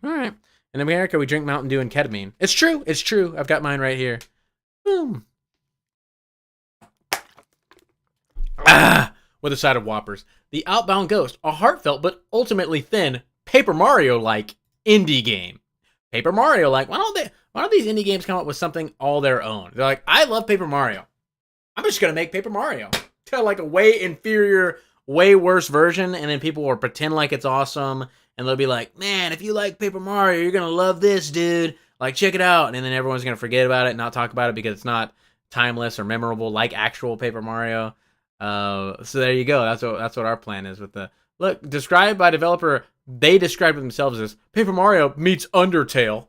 All right. In America, we drink Mountain Dew and ketamine. It's true. It's true. I've got mine right here. Boom. Ah, with a side of Whoppers. The Outbound Ghost, a heartfelt but ultimately thin Paper Mario-like indie game. Paper Mario-like. Why don't these indie games come up with something all their own? They're like, I love Paper Mario. I'm just gonna make Paper Mario. Tell like a way inferior, way worse version, and then people will pretend like it's awesome, and they'll be like, man, if you like Paper Mario, you're gonna love this, dude. Like, check it out. And then everyone's gonna forget about it and not talk about it because it's not timeless or memorable like actual Paper Mario. So there you go. That's what our plan is with the look. Described by developer, they described themselves as Paper Mario meets Undertale.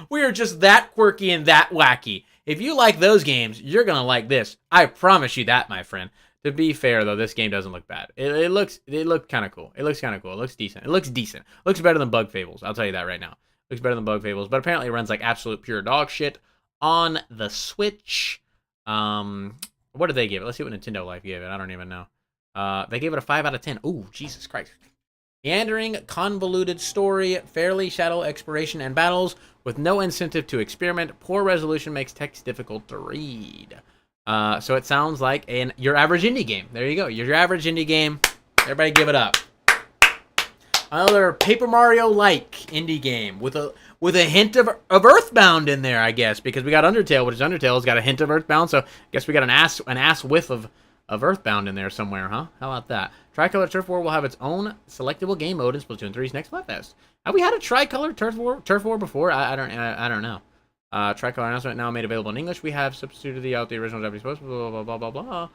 We are just that quirky and that wacky. If you like those games, you're gonna like this. I promise you that, my friend. To be fair, though, this game doesn't look bad. It looks kind of cool. It looks kind of cool. It looks decent. It looks decent. Looks better than Bug Fables. I'll tell you that right now. Looks better than Bug Fables, but apparently it runs like absolute pure dog shit on the Switch. What did they give it? Let's see what Nintendo Life gave it. I don't even know. They gave it a 5 out of 10. Ooh, Jesus Christ. Meandering, convoluted story, fairly shallow exploration and battles with no incentive to experiment. Poor resolution makes text difficult to read. So it sounds like your average indie game. There you go. Your average indie game. Everybody give it up. Another Paper Mario-like indie game with a hint of Earthbound in there, I guess, because we got Undertale, which is Undertale's got a hint of Earthbound, so I guess we got an ass whiff of Earthbound in there somewhere, huh? How about that? Tricolor Turf War will have its own selectable game mode in Splatoon 3's next Splatfest. Have we had a Tricolor Turf War before? I don't know. Tricolor announcement now made available in English. We have substituted out the original Japanese post. Blah blah blah blah blah.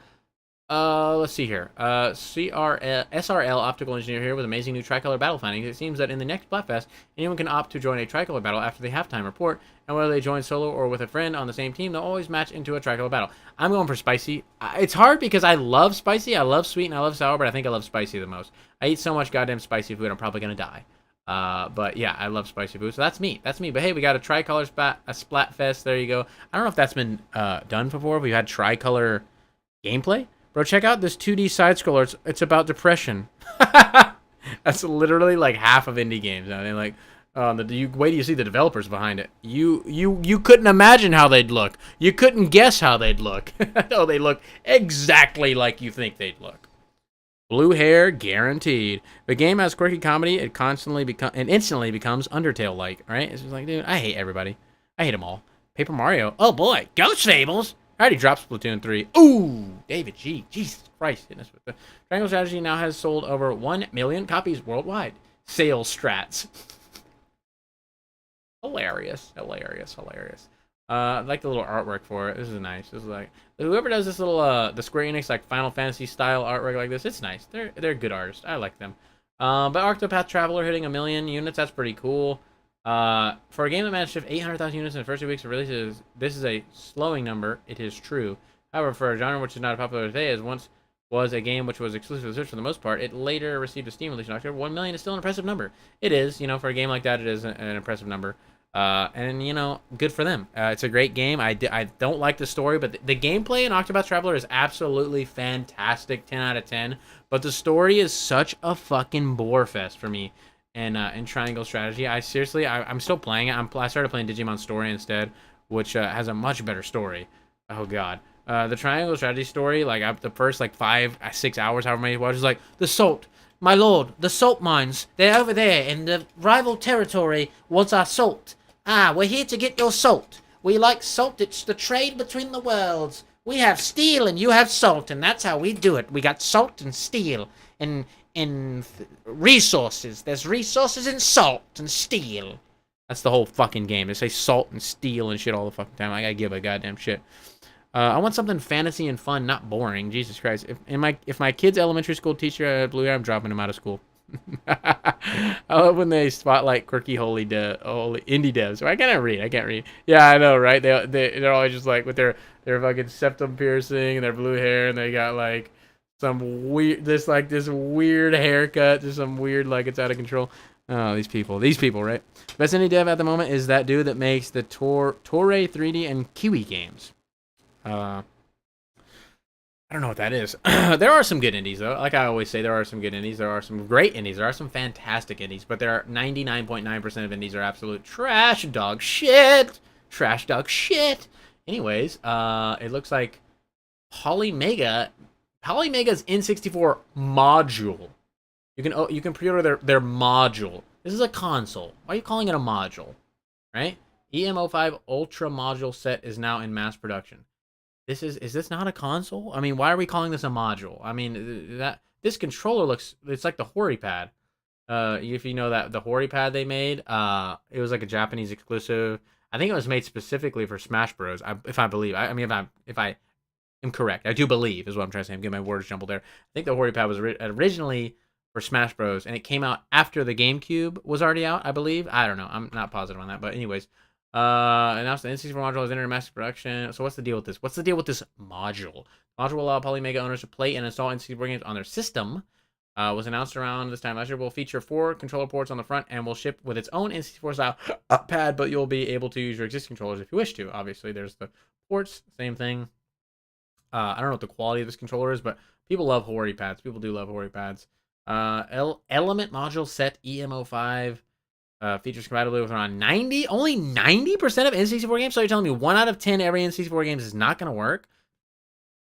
Let's see here. SRL Optical Engineer here with amazing new Tricolor battle findings. It seems that in the next Splatfest, anyone can opt to join a Tricolor battle after the halftime report, and whether they join solo or with a friend on the same team, they'll always match into a Tricolor battle. I'm going for spicy. It's hard because I love spicy, I love sweet, and I love sour, but I think I love spicy the most. I eat so much goddamn spicy food, I'm probably gonna die. But yeah, I love spicy food, so that's me. That's me. But hey, we got a Tricolor Splatfest. There you go. I don't know if that's been done before. We've had Tricolor gameplay. Bro, check out this 2D side-scroller. It's about depression. That's literally like half of indie games. I mean, like, wait till you see the developers behind it. You couldn't imagine how they'd look. You couldn't guess how they'd look. No, they look exactly like you think they'd look. Blue hair guaranteed. The game has quirky comedy. It instantly becomes Undertale-like. Right? It's just like, dude, I hate everybody. I hate them all. Paper Mario. Oh boy, Ghost Fables. I already dropped Splatoon 3. Ooh, David G. Jesus Christ. Hitting us with the Triangle Strategy now has sold over 1 million copies worldwide. Sales strats. Hilarious. I like the little artwork for it. This is nice. This is like, whoever does this little, the Square Enix, like, Final Fantasy style artwork like this, it's nice. They're good artists. I like them. But Octopath Traveler hitting 1 million units, that's pretty cool. For a game that managed to ship 800,000 units in the first 2 weeks of release, this is a slowing number. It is true. However, for a genre which is not popular today, as once was a game which was exclusive to Switch for the most part, it later received a Steam release in October. 1 million is still an impressive number. It is, you know, for a game like that, it is an impressive number. And, you know, good for them. It's a great game. I don't like the story, but the gameplay in Octopath Traveler is absolutely fantastic. 10 out of 10. But the story is such a fucking bore fest for me. And in Triangle Strategy, I'm still playing it. I started playing Digimon Story instead, which has a much better story. Oh god. The Triangle Strategy story, like the first like 5-6 hours, however many it was, like the salt, my lord, the salt mines, they're over there in the rival territory. Wants our salt? Ah, we're here to get your salt. We like salt. It's the trade between the worlds. We have steel and you have salt, and that's how we do it. We got salt and steel and resources. There's resources in salt and steel. That's the whole fucking game. They say salt and steel and shit all the fucking time. I gotta give a goddamn shit. I want something fantasy and fun, not boring. Jesus Christ. If my kid's elementary school teacher had blue hair, I'm dropping him out of school. I love when they spotlight quirky holy indie devs. I can't read. Yeah, I know, right? They're always just like with their fucking septum piercing and their blue hair, and they got like some weird this weird haircut, just some weird like it's out of control. Oh, these people, right? Best indie dev at the moment is that dude that makes the Torre 3D and Kiwi games. I don't know what that is. There are some good indies, though. Like I always say, there are some good indies. There are some great indies. There are some fantastic indies. But there are 99.9% of indies are absolute trash dog shit. Trash dog shit. Anyways, it looks like Polymega's N64 module. You can pre-order their module. This is a console. Why are you calling it a module? Right? EMO5 Ultra module set is now in mass production. Is this not a console? I mean, why are we calling this a module? I mean, this controller it's like the Hori pad. If you know that the Hori pad they made, it was like a Japanese exclusive. I think it was made specifically for Smash Bros. If I am correct, I do believe is what I'm trying to say. I'm getting my words jumbled there. I think the Hori pad was originally for Smash Bros. And it came out after the GameCube was already out, I believe. I don't know. I'm not positive on that, but anyways. Announced the N64 module has entered mass production. So what's the deal with this? What's the deal with this module? The module will allow Polymega owners to play and install N64 games on their system. Was announced around this time last year. Will feature 4 controller ports on the front and will ship with its own N64 style pad, but you'll be able to use your existing controllers if you wish to. Obviously, there's the ports, same thing. I don't know what the quality of this controller is, but people love Hori pads. People do love Hori pads. Element module set EMO5. Features compatibility with around only 90% of N64 games. So you're telling me 1 out of 10 every N64 games is not going to work?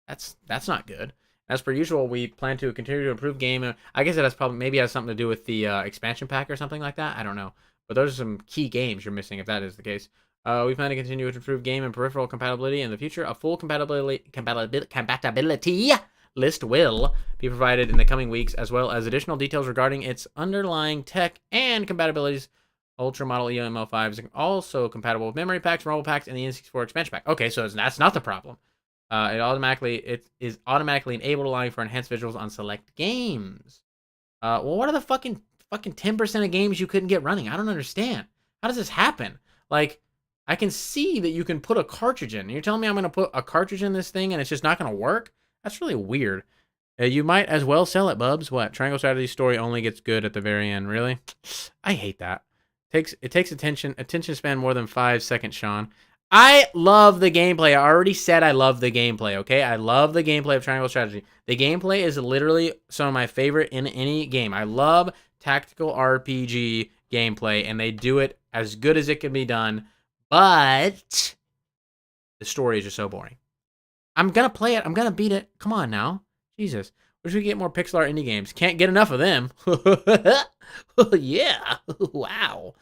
That's not good. As per usual, we plan to continue to improve game. I guess it has maybe has something to do with the expansion pack or something like that. I don't know. But those are some key games you're missing if that is the case. We plan to continue to improve game and peripheral compatibility in the future. A full compatibility list will be provided in the coming weeks, as well as additional details regarding its underlying tech and compatibilities. Ultra model EML5 is also compatible with memory packs, rumble packs, and the N64 expansion pack. Okay, so that's not the problem. It is automatically enabled, allowing for enhanced visuals on select games. Well, what are the fucking 10% of games you couldn't get running? I don't understand. How does this happen? Like, I can see that you can put a cartridge in. You're telling me I'm going to put a cartridge in this thing and it's just not going to work? That's really weird. You might as well sell it, Bubs. What? Triangle Strategy story only gets good at the very end. Really? I hate that. It takes attention span more than 5 seconds, Sean. I love the gameplay. I already said I love the gameplay, okay? I love the gameplay of Triangle Strategy. The gameplay is literally some of my favorite in any game. I love tactical RPG gameplay, and they do it as good as it can be done, but the story is just so boring. I'm going to play it. I'm going to beat it. Come on now. Jesus. Wish we could get more pixel art indie games. Can't get enough of them. Yeah. Wow.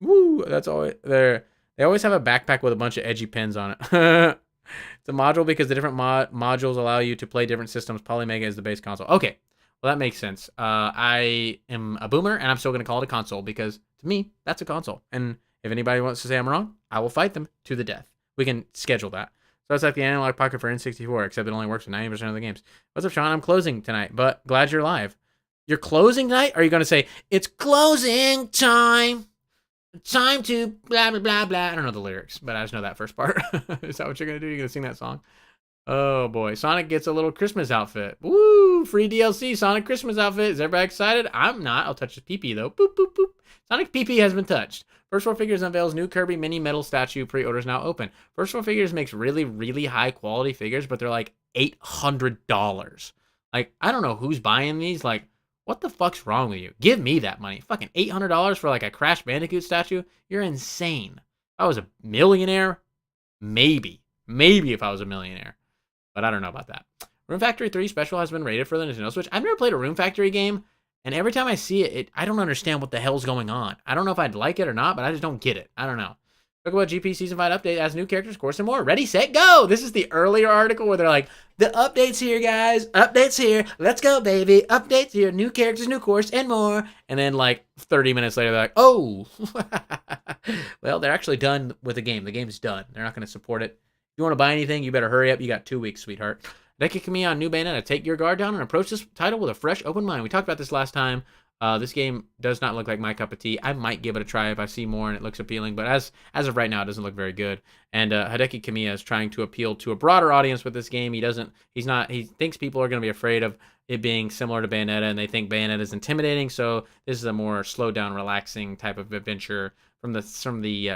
Woo. That's all there. They always have a backpack with a bunch of edgy pins on it. It's a module because the different modules allow you to play different systems. Polymega is the base console. Okay. Well, that makes sense. I am a boomer, and I'm still going to call it a console because, to me, that's a console. And if anybody wants to say I'm wrong, I will fight them to the death. We can schedule that. So it's like the analog pocket for N64, except it only works for 90% of the games. What's up, Sean? I'm closing tonight, but glad you're live. You're closing tonight? Or are you going to say, it's closing time? Time to blah, blah, blah, blah. I don't know the lyrics, but I just know that first part. Is that what you're going to do? You're going to sing that song? Oh, boy. Sonic gets a little Christmas outfit. Woo! Free DLC, Sonic Christmas outfit. Is everybody excited? I'm not. I'll touch his pee-pee, though. Boop, boop, boop. Sonic pee-pee has been touched. First Four Figures unveils new Kirby mini metal statue. Pre-orders now open. First Four Figures makes really, really high-quality figures, but they're like $800. Like, I don't know who's buying these. Like, what the fuck's wrong with you? Give me that money. Fucking $800 for like a Crash Bandicoot statue? You're insane. If I was a millionaire, Maybe if I was a millionaire. But I don't know about that. Room Factory 3 Special has been rated for the Nintendo Switch. I've never played a Room Factory game, and every time I see it, I don't understand what the hell's going on. I don't know if I'd like it or not, but I just don't get it. I don't know. Chocobo GP Season 5 update has new characters, course, and more. Ready, set, go! This is the earlier article where they're like, the update's here, guys. Update's here. Let's go, baby. Update's here. New characters, new course, and more. And then, like, 30 minutes later, they're like, oh. Well, they're actually done with the game. The game's done. They're not going to support it. If you want to buy anything, you better hurry up. You got 2 weeks, sweetheart. Hideki Kamiya on new Bayonetta. Take your guard down and approach this title with a fresh, open mind. We talked about this last time. This game does not look like my cup of tea. I might give it a try if I see more and it looks appealing, but as of right now, it doesn't look very good. And Hideki Kamiya is trying to appeal to a broader audience with this game. He thinks people are going to be afraid of it being similar to Bayonetta, and they think Bayonetta is intimidating. So this is a more slowed down, relaxing type of adventure from the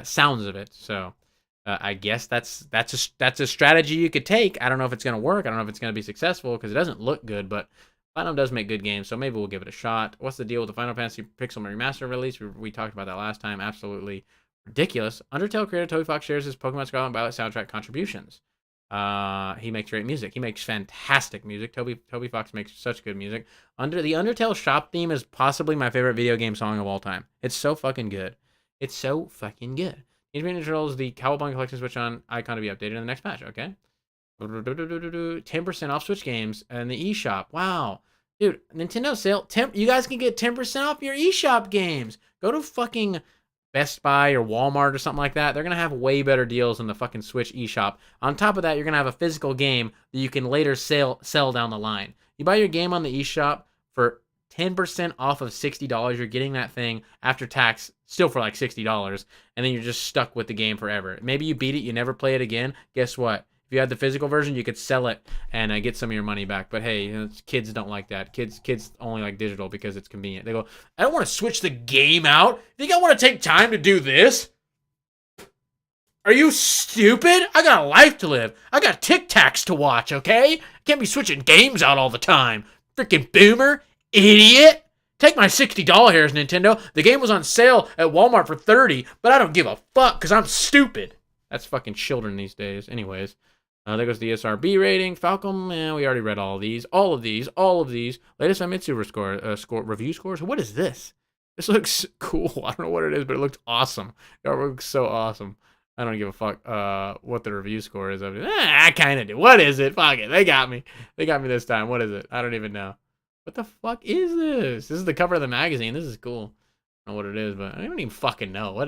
sounds of it. So I guess that's a strategy you could take. I don't know if it's going to work. I don't know if it's going to be successful because it doesn't look good, but Platinum does make good games, so maybe we'll give it a shot. What's the deal with the Final Fantasy Pixel Remaster release? We talked about that last time. Absolutely ridiculous. Undertale creator Toby Fox shares his Pokemon Scarlet and Violet soundtrack contributions. He makes great music. He makes fantastic music. Toby Fox makes such good music. The Undertale shop theme is possibly my favorite video game song of all time. It's so fucking good. It's so fucking good. Teenage Mutant Ninja Turtles, the Cowabunga Collection Switch on icon to be updated in the next patch. Okay. 10% off Switch games and the eShop. Wow. Dude, Nintendo sale. You guys can get 10% off your eShop games. Go to fucking Best Buy or Walmart or something like that. They're going to have way better deals than the fucking Switch eShop. On top of that, you're going to have a physical game that you can later sell down the line. You buy your game on the eShop for 10% off of $60. You're getting that thing after tax still for like $60. And then you're just stuck with the game forever. Maybe you beat it. You never play it again. Guess what? If you had the physical version, you could sell it and get some of your money back. But hey, kids don't like that. Kids only like digital because it's convenient. They go, I don't want to switch the game out. Think I want to take time to do this? Are you stupid? I got a life to live. I got Tic Tacs to watch, okay? Can't be switching games out all the time. Freaking boomer. Idiot. Take my $60 here, Nintendo. The game was on sale at Walmart for $30, but I don't give a fuck because I'm stupid. That's fucking children these days. Anyways. There goes the SRB rating. Falcom, we already read all of these. All of these. Latest Famitsu review scores. What is this? This looks cool. I don't know what it is, but it looks awesome. It looks so awesome. I don't give a fuck what the review score is of it. I kind of do. What is it? Fuck it. They got me. They got me this time. What is it? I don't even know. What the fuck is this? This is the cover of the magazine. This is cool. I don't know what it is, but I don't even fucking know.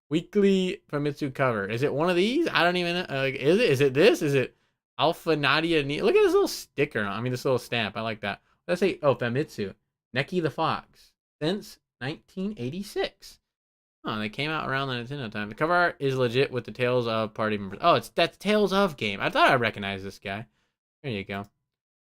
Weekly Famitsu cover. Is it one of these? I don't even know. Is it this? Is it Alpha Nadia? Look at this little sticker. This little stamp. I like that. Let's say, Famitsu. Neki the Fox. Since 1986. Oh, they came out around the Nintendo time. The cover art is legit with the Tales of party members. Oh, that's Tales of game. I thought I recognized this guy. There you go.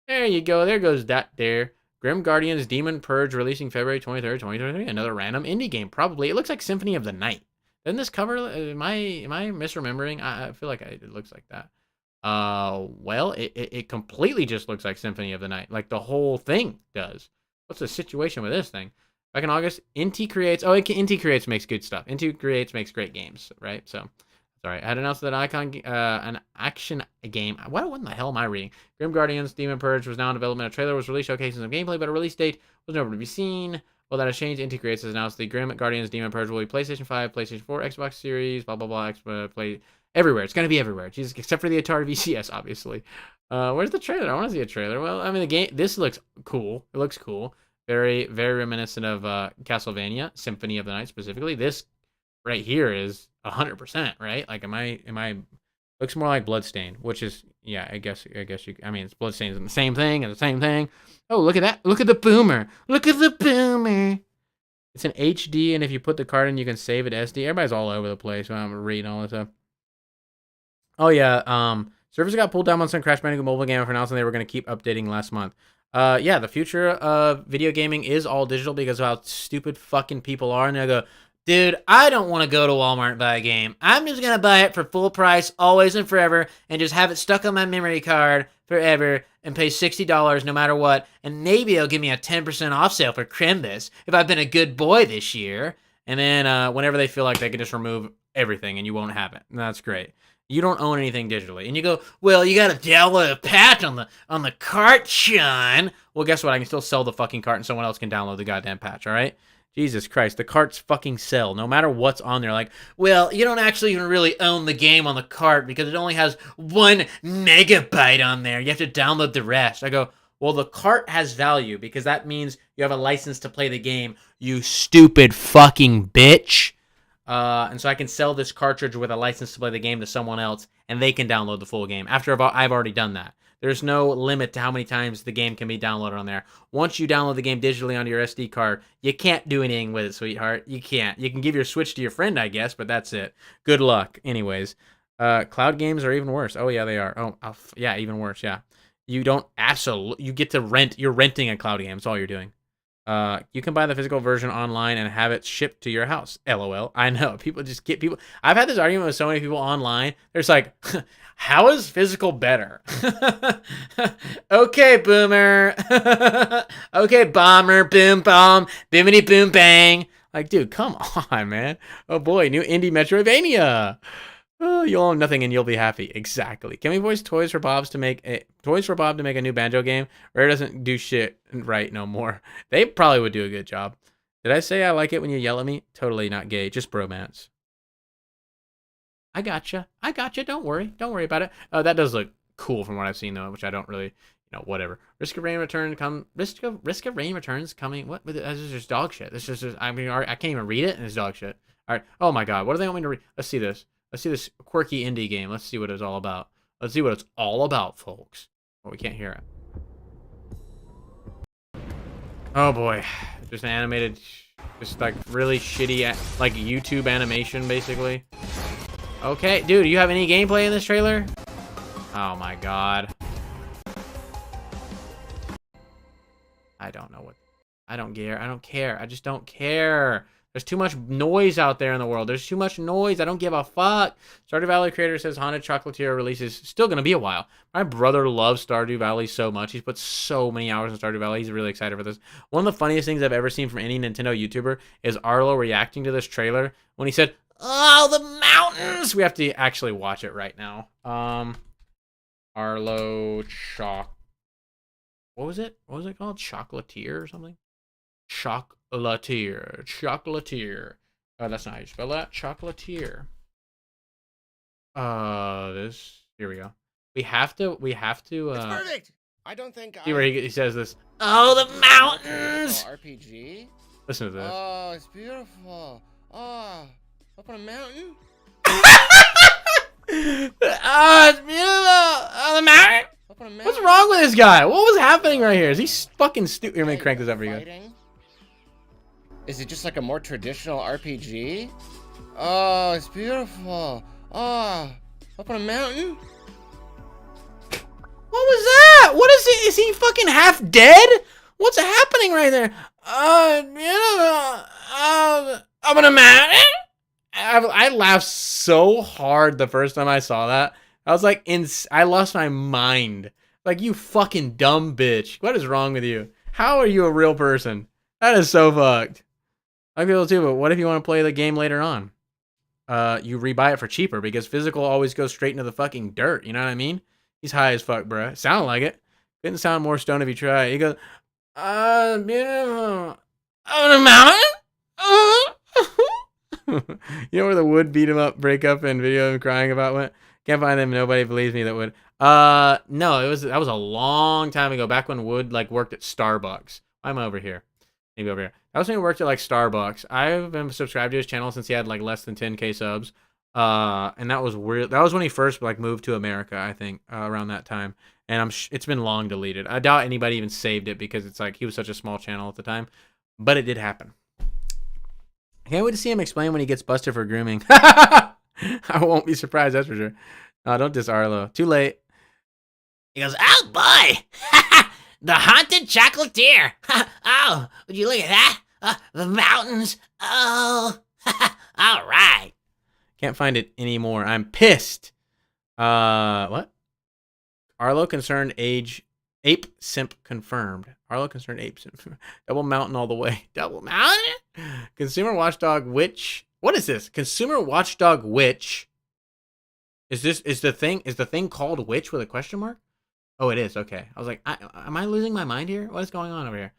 There you go. There goes that there. Grim Guardians Demon Purge releasing February 23rd, 2023. Another random indie game. Probably. It looks like Symphony of the Night. Doesn't this cover, am I misremembering? I feel like it looks like that. Well, it completely just looks like Symphony of the Night. Like the whole thing does. What's the situation with this thing? Back in August, Inti Creates makes good stuff. Inti Creates makes great games, right? So, sorry. I had announced that an action game. What in the hell am I reading? Grim Guardians Demon Purge was now in development. A trailer was released showcasing some gameplay, but a release date was never to be seen. Well, that has changed. Inti Creates has announced the Grim Guardians Demon Purge will be PlayStation 5, PlayStation 4, Xbox Series, blah, blah, blah, play everywhere. It's going to be everywhere. Jesus, except for the Atari VCS, obviously. Where's the trailer? I want to see a trailer. Well, the game, this looks cool. It looks cool. Very, very reminiscent of Castlevania, Symphony of the Night specifically. This right here is 100%, right? Like, am I, looks more like Bloodstained, which is, yeah, I guess it's Bloodstained is the same thing. Oh, look at that. Look at the boomer. Look at the boomer. It's an HD, and if you put the card in, you can save it SD. Everybody's all over the place when I'm reading all this stuff. Oh, yeah. Servers got pulled down on some Crash Bandicoot mobile game for announcing they were going to keep updating last month. Yeah, the future of video gaming is all digital because of how stupid fucking people are. And they go, dude, I don't want to go to Walmart and buy a game. I'm just going to buy it for full price, always and forever, and just have it stuck on my memory card forever and pay $60 no matter what. And maybe they'll give me a 10% off sale for Crimbus if I've been a good boy this year. And then whenever they feel like they can just remove everything and you won't have it. And that's great. You don't own anything digitally. And you go, well, you gotta download a patch on the cart, Sean. Well, guess what? I can still sell the fucking cart and someone else can download the goddamn patch, all right? Jesus Christ, the carts fucking sell, no matter what's on there. Like, well, you don't actually even really own the game on the cart because it only has 1 megabyte on there. You have to download the rest. I go, well, the cart has value because that means you have a license to play the game, you stupid fucking bitch. And so I can sell this cartridge with a license to play the game to someone else, and they can download the full game after I've already done that. There's no limit to how many times the game can be downloaded on there. Once you download the game digitally onto your SD card, you can't do anything with it, sweetheart. You can't. You can give your Switch to your friend, I guess, but that's it. Good luck. Anyways, cloud games are even worse. Oh, yeah, they are. Oh, yeah, even worse, yeah. You don't you get to rent. You're renting a cloud game. That's all you're doing. You can buy the physical version online and have it shipped to your house. LOL. I know. People just get people. I've had this argument with so many people online. They're just like, how is physical better? Okay, boomer. Okay, bomber. Boom, bomb. Bimini, boom, bang. Like, dude, come on, man. Oh, boy. New indie Metroidvania. Oh, you'll own nothing and you'll be happy. Exactly. Can we voice Toys for Bob to make a new Banjo game? Rare doesn't do shit right no more. They probably would do a good job. Did I say I like it when you yell at me? Totally not gay, just bromance. I gotcha. Don't worry about it. That does look cool from what I've seen though, which I don't really, whatever. Risk of Rain Returns coming. What? This is just dog shit. This is just, I can't even read it, and it's dog shit. All right. Oh my god. What do they want me to read? Let's see this. Let's see this quirky indie game. Let's see what it's all about. Let's see what it's all about, folks. Oh, we can't hear it. Oh boy, just an animated, just like really shitty, like YouTube animation, basically. Okay, dude, do you have any gameplay in this trailer? Oh my god. I don't know what. I don't care. I don't care. I just don't care. There's too much noise out there in the world. There's too much noise. I don't give a fuck. Stardew Valley creator says Haunted Chocolatier release is still going to be a while. My brother loves Stardew Valley so much. He's put so many hours in Stardew Valley. He's really excited for this. One of the funniest things I've ever seen from any Nintendo YouTuber is Arlo reacting to this trailer when he said, "Oh, the mountains!" We have to actually watch it right now. Arlo What was it? What was it called? Chocolatier or something? Chocolatier. Oh, that's not how you spell that. Chocolatier. Here we go. We have to. It's perfect. I don't think. See where he says this. Oh, the mountains. RPG. Listen to this. Oh, it's beautiful. Oh, up on a mountain. Oh, it's beautiful. Oh, the mountain. Up on a mountain. What's wrong with this guy? What was happening right here? Is he fucking stupid? Here, let me crank this up for you. Is it just like a more traditional RPG? Oh, it's beautiful. Oh, up on a mountain? What was that? What is he? Is he fucking half dead? What's happening right there? Up on a mountain? I laughed so hard the first time I saw that. I was like, I lost my mind. Like, you fucking dumb bitch. What is wrong with you? How are you a real person? That is so fucked. I feel too, but what if you want to play the game later on? You rebuy it for cheaper because physical always goes straight into the fucking dirt. You know what I mean? He's high as fuck, bruh. Sounded like it. Couldn't sound more stoned if you try. He goes, beautiful. On a mountain? You know where the Wood beat him up breakup and video of him crying about went? Can't find him. Nobody believes me that would. No, that was a long time ago. Back when Wood like worked at Starbucks. I'm over here. Maybe over here. That was when he worked at like Starbucks. I've been subscribed to his channel since he had like less than 10K subs. And that was weird. That was when he first like moved to America, I think, around that time. And it's been long deleted. I doubt anybody even saved it because it's like he was such a small channel at the time. But it did happen. I can't wait to see him explain when he gets busted for grooming. I won't be surprised, that's for sure. No, don't diss Arlo. Too late. He goes, oh boy! The haunted chocolatier! Oh, would you look at that? The mountains! Oh! All right. Can't find it anymore. I'm pissed. What? Arlo concerned age. Ape simp confirmed. Arlo concerned ape simp. Double mountain all the way. Double mountain? Consumer watchdog witch. What is this? Consumer watchdog witch Is the thing called Witch with a question mark? Oh, it is. Okay. I was like, am I losing my mind here? What is going on over here?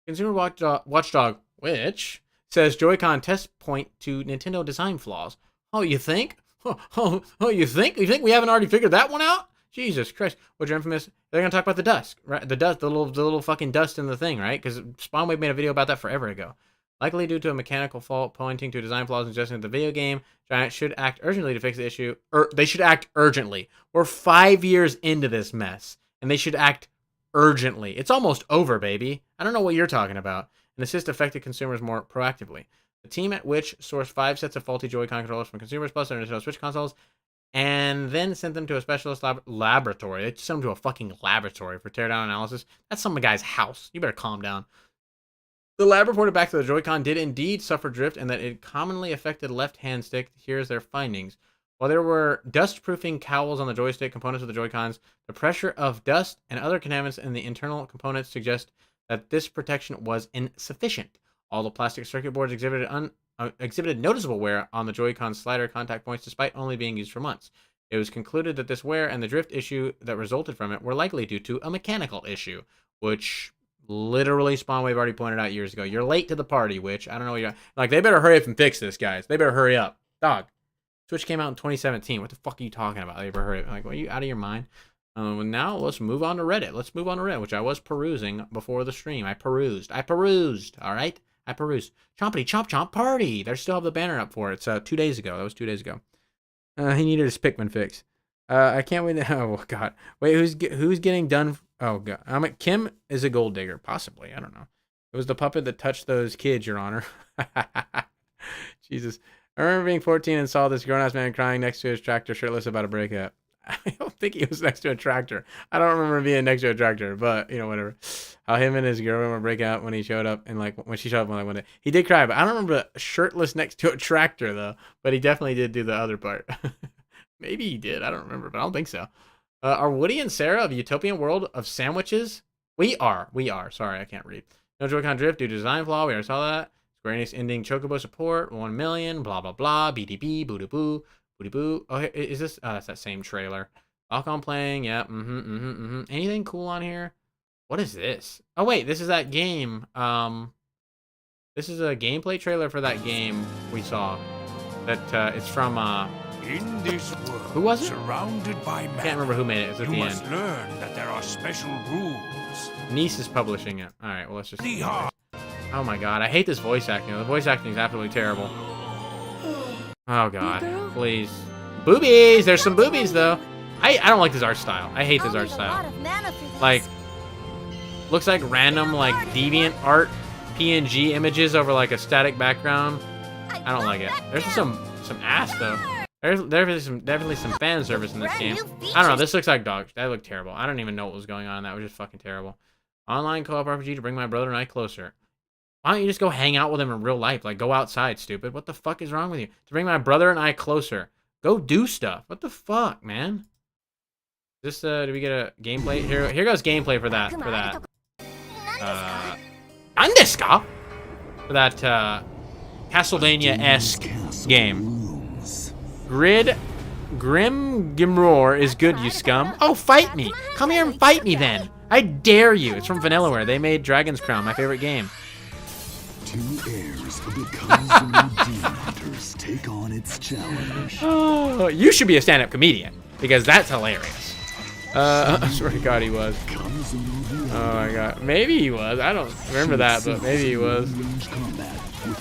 Consumer Watchdog, which says Joy-Con test point to Nintendo design flaws. Oh, you think? Oh, you think? You think we haven't already figured that one out? Jesus Christ. Which are infamous. They're gonna talk about the dust, right? The dust, the little fucking dust in the thing, right? Because Spawnwave made a video about that forever ago. Likely due to a mechanical fault pointing to design flaws and suggesting that the video game Giant should act urgently to fix the issue. They should act urgently. We're 5 years into this mess, and they should act urgently. It's almost over, baby. I don't know what you're talking about. And assist affected consumers more proactively. The team at Which sourced 5 sets of faulty Joy-Con controllers from consumers plus their Nintendo Switch consoles, and then sent them to a specialist laboratory. They sent them to a fucking laboratory for teardown analysis. That's some guy's house. You better calm down. The lab reported back that the Joy-Con did indeed suffer drift and that it commonly affected left-hand stick. Here's their findings. While there were dust-proofing cowls on the joystick components of the Joy-Cons, the pressure of dust and other contaminants in the internal components suggest that this protection was insufficient. All the plastic circuit boards exhibited noticeable wear on the Joy-Con slider contact points despite only being used for months. It was concluded that this wear and the drift issue that resulted from it were likely due to a mechanical issue, which literally Spawnwave already pointed out years ago. You're late to the party, Which I don't know what you're like. They better hurry up and fix this, guys. They better hurry up, dog. Switch came out in 2017. What the fuck are you talking about? They better hurry up. Like, are you out of your mind? Now let's move on to Reddit. Let's move on to Reddit, which I was perusing before the stream. I perused. All right. I perused. Chompity Chomp Chomp Party. They still have the banner up for it. It's 2 days ago. That was 2 days ago. He needed his Pikmin fix. I can't wait. Oh god. Wait, who's getting done? Oh god. Kim is a gold digger, possibly. I don't know. It was the puppet that touched those kids, Your Honor. Jesus. I remember being 14 and saw this grown-ass man crying next to his tractor, shirtless, about a breakup. I don't think he was next to a tractor. I don't remember being next to a tractor, but whatever. How him and his girlfriend would break out when he showed up, and when she showed up one day. He did cry, but I don't remember shirtless next to a tractor though. But he definitely did do the other part. Maybe he did. I don't remember, but I don't think so. Are Woody and Sarah of Utopian World of Sandwiches? We are. Sorry, I can't read. No Joy-Con drift due to design flaw. We already saw that. Square Enix ending Chocobo support. 1 million. Blah blah blah. BDB. Boo boo. Booty boo. Oh, is this? Oh, that's that same trailer. Falcon playing. Yeah. Anything cool on here? What is this? Oh wait, this is that game. This is a gameplay trailer for that game we saw. That it's from In this world, who was it? Surrounded by I can't remember who made it. It's at you the must end. learn that there are special rules. Niece is publishing it. All right. Well, let's just. Yeehaw. Oh my god, I hate this voice acting. The voice acting is absolutely terrible. Oh god, please. Boobies! There's some boobies though. I don't like this art style. I hate this art style. Like, looks like random like deviant art PNG images over like a static background. I don't like it. There's some ass though. There's definitely some fan service in this game. I don't know. This looks like dog. That looked terrible. I don't even know what was going on. That was just fucking terrible. Online co-op RPG to bring my brother and I closer. Why don't you just go hang out with him in real life? Like, go outside, stupid. What the fuck is wrong with you? To bring my brother and I closer. Go do stuff. What the fuck, man? This, do we get a gameplay? Here goes gameplay for that. Nandeska? For that, Castlevania-esque game. Grim Gimroar is good, you scum. Oh, fight me. Come here and fight me, then. I dare you. It's from Vanillaware. They made Dragon's Crown, my favorite game. Two heirs of the Kazumi Demon Hunters take on its challenge. Oh, you should be a stand-up comedian, because that's hilarious. I swear to God he was. Oh my God. Maybe he was. I don't remember that, but maybe he was. I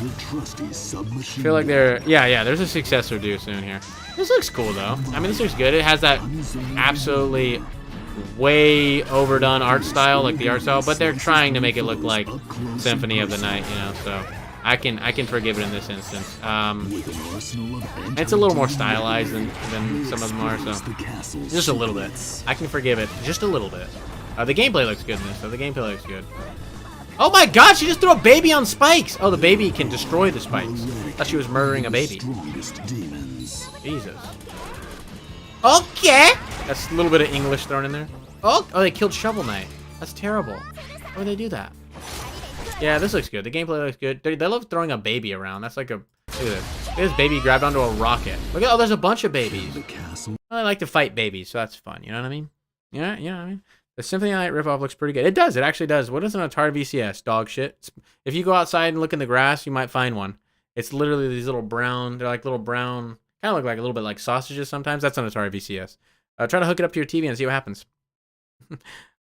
feel like there's a successor due soon here. This looks cool, though. I mean, this looks good. It has that absolutely way overdone art style, like the art style, but they're trying to make it look like Symphony of the Night, so I can forgive it in this instance. It's a little more stylized than some of them are, so just a little bit. I can forgive it just a little bit. The gameplay looks good in this, though. The gameplay looks good. Oh my God, she just threw a baby on spikes! Oh, the baby can destroy the spikes. I thought she was murdering a baby. Jesus. Okay! That's a little bit of English thrown in there. Oh, they killed Shovel Knight. That's terrible. Why would they do that? Yeah, this looks good. The gameplay looks good. They love throwing a baby around. That's like a... Look at this. Look at this baby grabbed onto a rocket. Look at... Oh, there's a bunch of babies. I like to fight babies, so that's fun. You know what I mean? Yeah, you know what I mean? The Symphony of the Night ripoff looks pretty good. It does. It actually does. What is an Atari VCS? Dog shit. If you go outside and look in the grass, you might find one. It's literally these little brown. They're like little brown. Kind of look like a little bit like sausages sometimes. That's an Atari VCS. Try to hook it up to your TV and see what happens.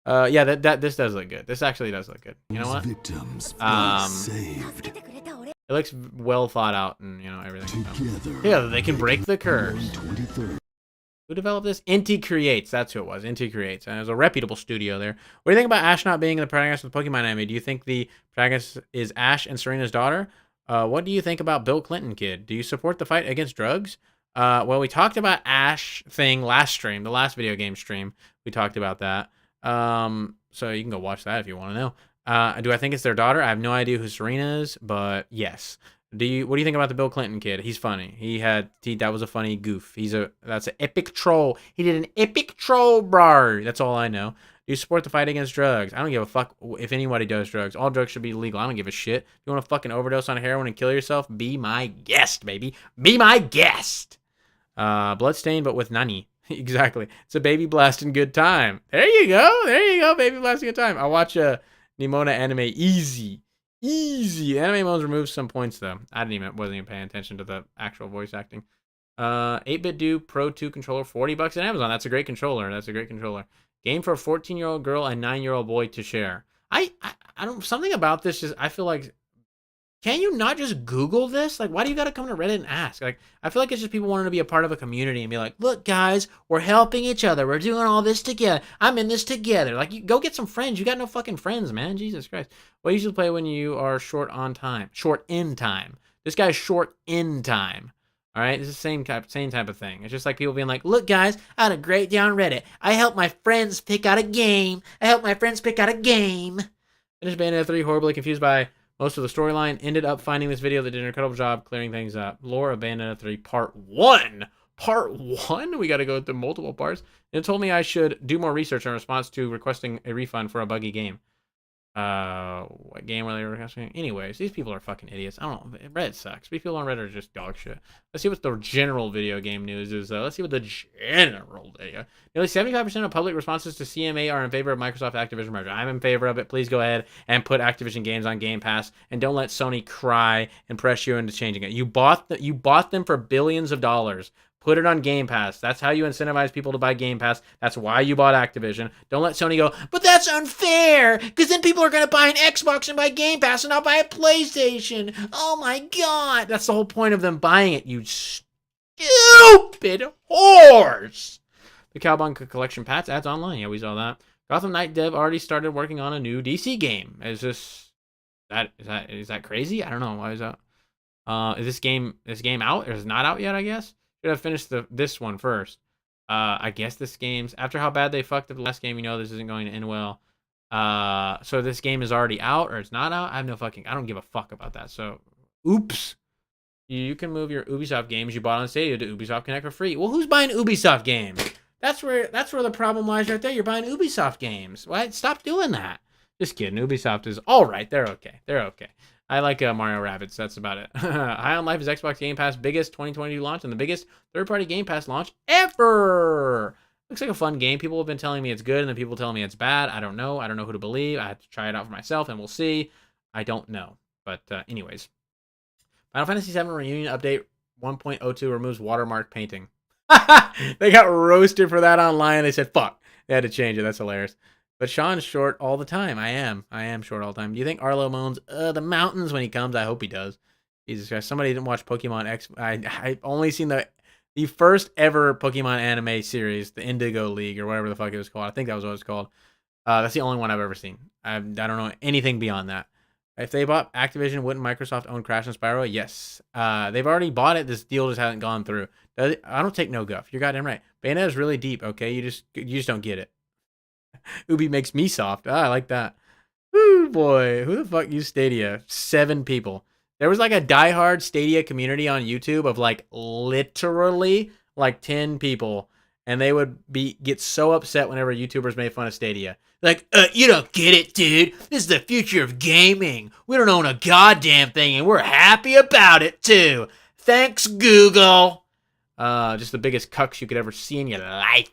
Yeah, this does look good. This actually does look good. You know what? Victims saved. It looks well thought out and everything. Together. Yeah, they can break the curse. 23rd. Who developed this? Inti Creates. That's who it was. Inti Creates. And it was a reputable studio there. What do you think about Ash not being the protagonist of the Pokemon anime? Do you think the protagonist is Ash and Serena's daughter? What do you think about Bill Clinton Kid? Do you support the fight against drugs? Well, we talked about Ash thing last stream, the last video game stream. We talked about that. So you can go watch that if you want to know. Do I think it's their daughter? I have no idea who Serena is, but yes. What do you think about the Bill Clinton Kid? He's funny. That was a funny goof. That's an epic troll. He did an epic troll, bro. That's all I know. Do you support the fight against drugs? I don't give a fuck if anybody does drugs. All drugs should be legal. I don't give a shit. If you want to fucking overdose on heroin and kill yourself, be my guest, baby. Be my guest. Bloodstain, but with Nani. Exactly. It's a baby blasting good time. There you go, baby blasting good time. I watch Nimona anime easy. Anime modes removes some points though. Wasn't even paying attention to the actual voice acting. 8-bit do Pro 2 controller, $40 on Amazon. That's a great controller. Game for a 14-year-old girl and 9-year-old boy to share. I don't, something about this just, I feel like, can you not just Google this? Like, why do you got to come to Reddit and ask? Like, I feel like it's just people wanting to be a part of a community and be like, look, guys, we're helping each other. We're doing all this together. I'm in this together. Like, you go get some friends. You got no fucking friends, man. Jesus Christ. What do you usually play when you are short in time? This guy's short in time. All right, this is the same type of thing. It's just like people being like, look, guys, I had a great day on Reddit. I helped my friends pick out a game. Finished Bayonetta 3, horribly confused by most of the storyline. Ended up finding this video that did an incredible job clearing things up. Lore of Bayonetta 3 Part 1. Part 1? We got to go through multiple parts. And it told me I should do more research in response to requesting a refund for a buggy game. What game were they requesting? Anyways, these people are fucking idiots. I don't know. Reddit sucks. People on Reddit are just dog shit. Let's see what the general video game news is, though. Let's see what the general video. Nearly 75% of public responses to CMA are in favor of Microsoft Activision merger. I'm in favor of it. Please go ahead and put Activision games on Game Pass, and don't let Sony cry and press you into changing it. You bought them for billions of dollars. Put it on Game Pass. That's how you incentivize people to buy Game Pass. That's why you bought Activision. Don't let Sony go, but that's unfair, because then people are going to buy an Xbox and buy Game Pass and not buy a PlayStation. Oh my god. That's the whole point of them buying it, you stupid horse. The Cowabunga Collection Pats ads online. Yeah, we saw that. Gotham Knight dev already started working on a new DC game. Is that crazy? I don't know. Why is that? Is this game out? Or is it not out yet, I guess? Should have finished this one first. I guess this game's, after how bad they fucked up the last game, this isn't going to end well. So this game is already out or it's not out? I don't give a fuck about that. So, oops. You can move your Ubisoft games you bought on Stadia to Ubisoft Connect for free. Well, who's buying Ubisoft games? That's where the problem lies right there. You're buying Ubisoft games. Why? Stop doing that. Just kidding. Ubisoft is all right. They're okay. I like Mario Rabbids. That's about it. High on Life is Xbox Game Pass' biggest 2022 launch and the biggest third-party Game Pass launch ever. Looks like a fun game. People have been telling me it's good, and then people telling me it's bad. I don't know. I don't know who to believe. I have to try it out for myself, and we'll see. I don't know. But anyways. Final Fantasy VII Reunion Update 1.02 removes watermark painting. They got roasted for that online. They said, fuck. They had to change it. That's hilarious. But Sean's short all the time. I am short all the time. Do you think Arlo moans the mountains when he comes? I hope he does. Jesus Christ. Somebody didn't watch Pokemon X. I've only seen the first ever Pokemon anime series, the Indigo League or whatever the fuck it was called. I think that was what it was called. That's the only one I've ever seen. I don't know anything beyond that. If they bought Activision, wouldn't Microsoft own Crash and Spyro? Yes. They've already bought it. This deal just hasn't gone through. I don't take no guff. You're goddamn right. Bayonetta is really deep, okay? You just don't get it. Ubi makes me soft. I like that. Woo, boy. Who the fuck used Stadia? 7 people. There was like a diehard Stadia community on YouTube of like literally like 10 people. And they would get so upset whenever YouTubers made fun of Stadia. Like, you don't get it, dude. This is the future of gaming. We don't own a goddamn thing, and we're happy about it, too. Thanks, Google. Just the biggest cucks you could ever see in your life.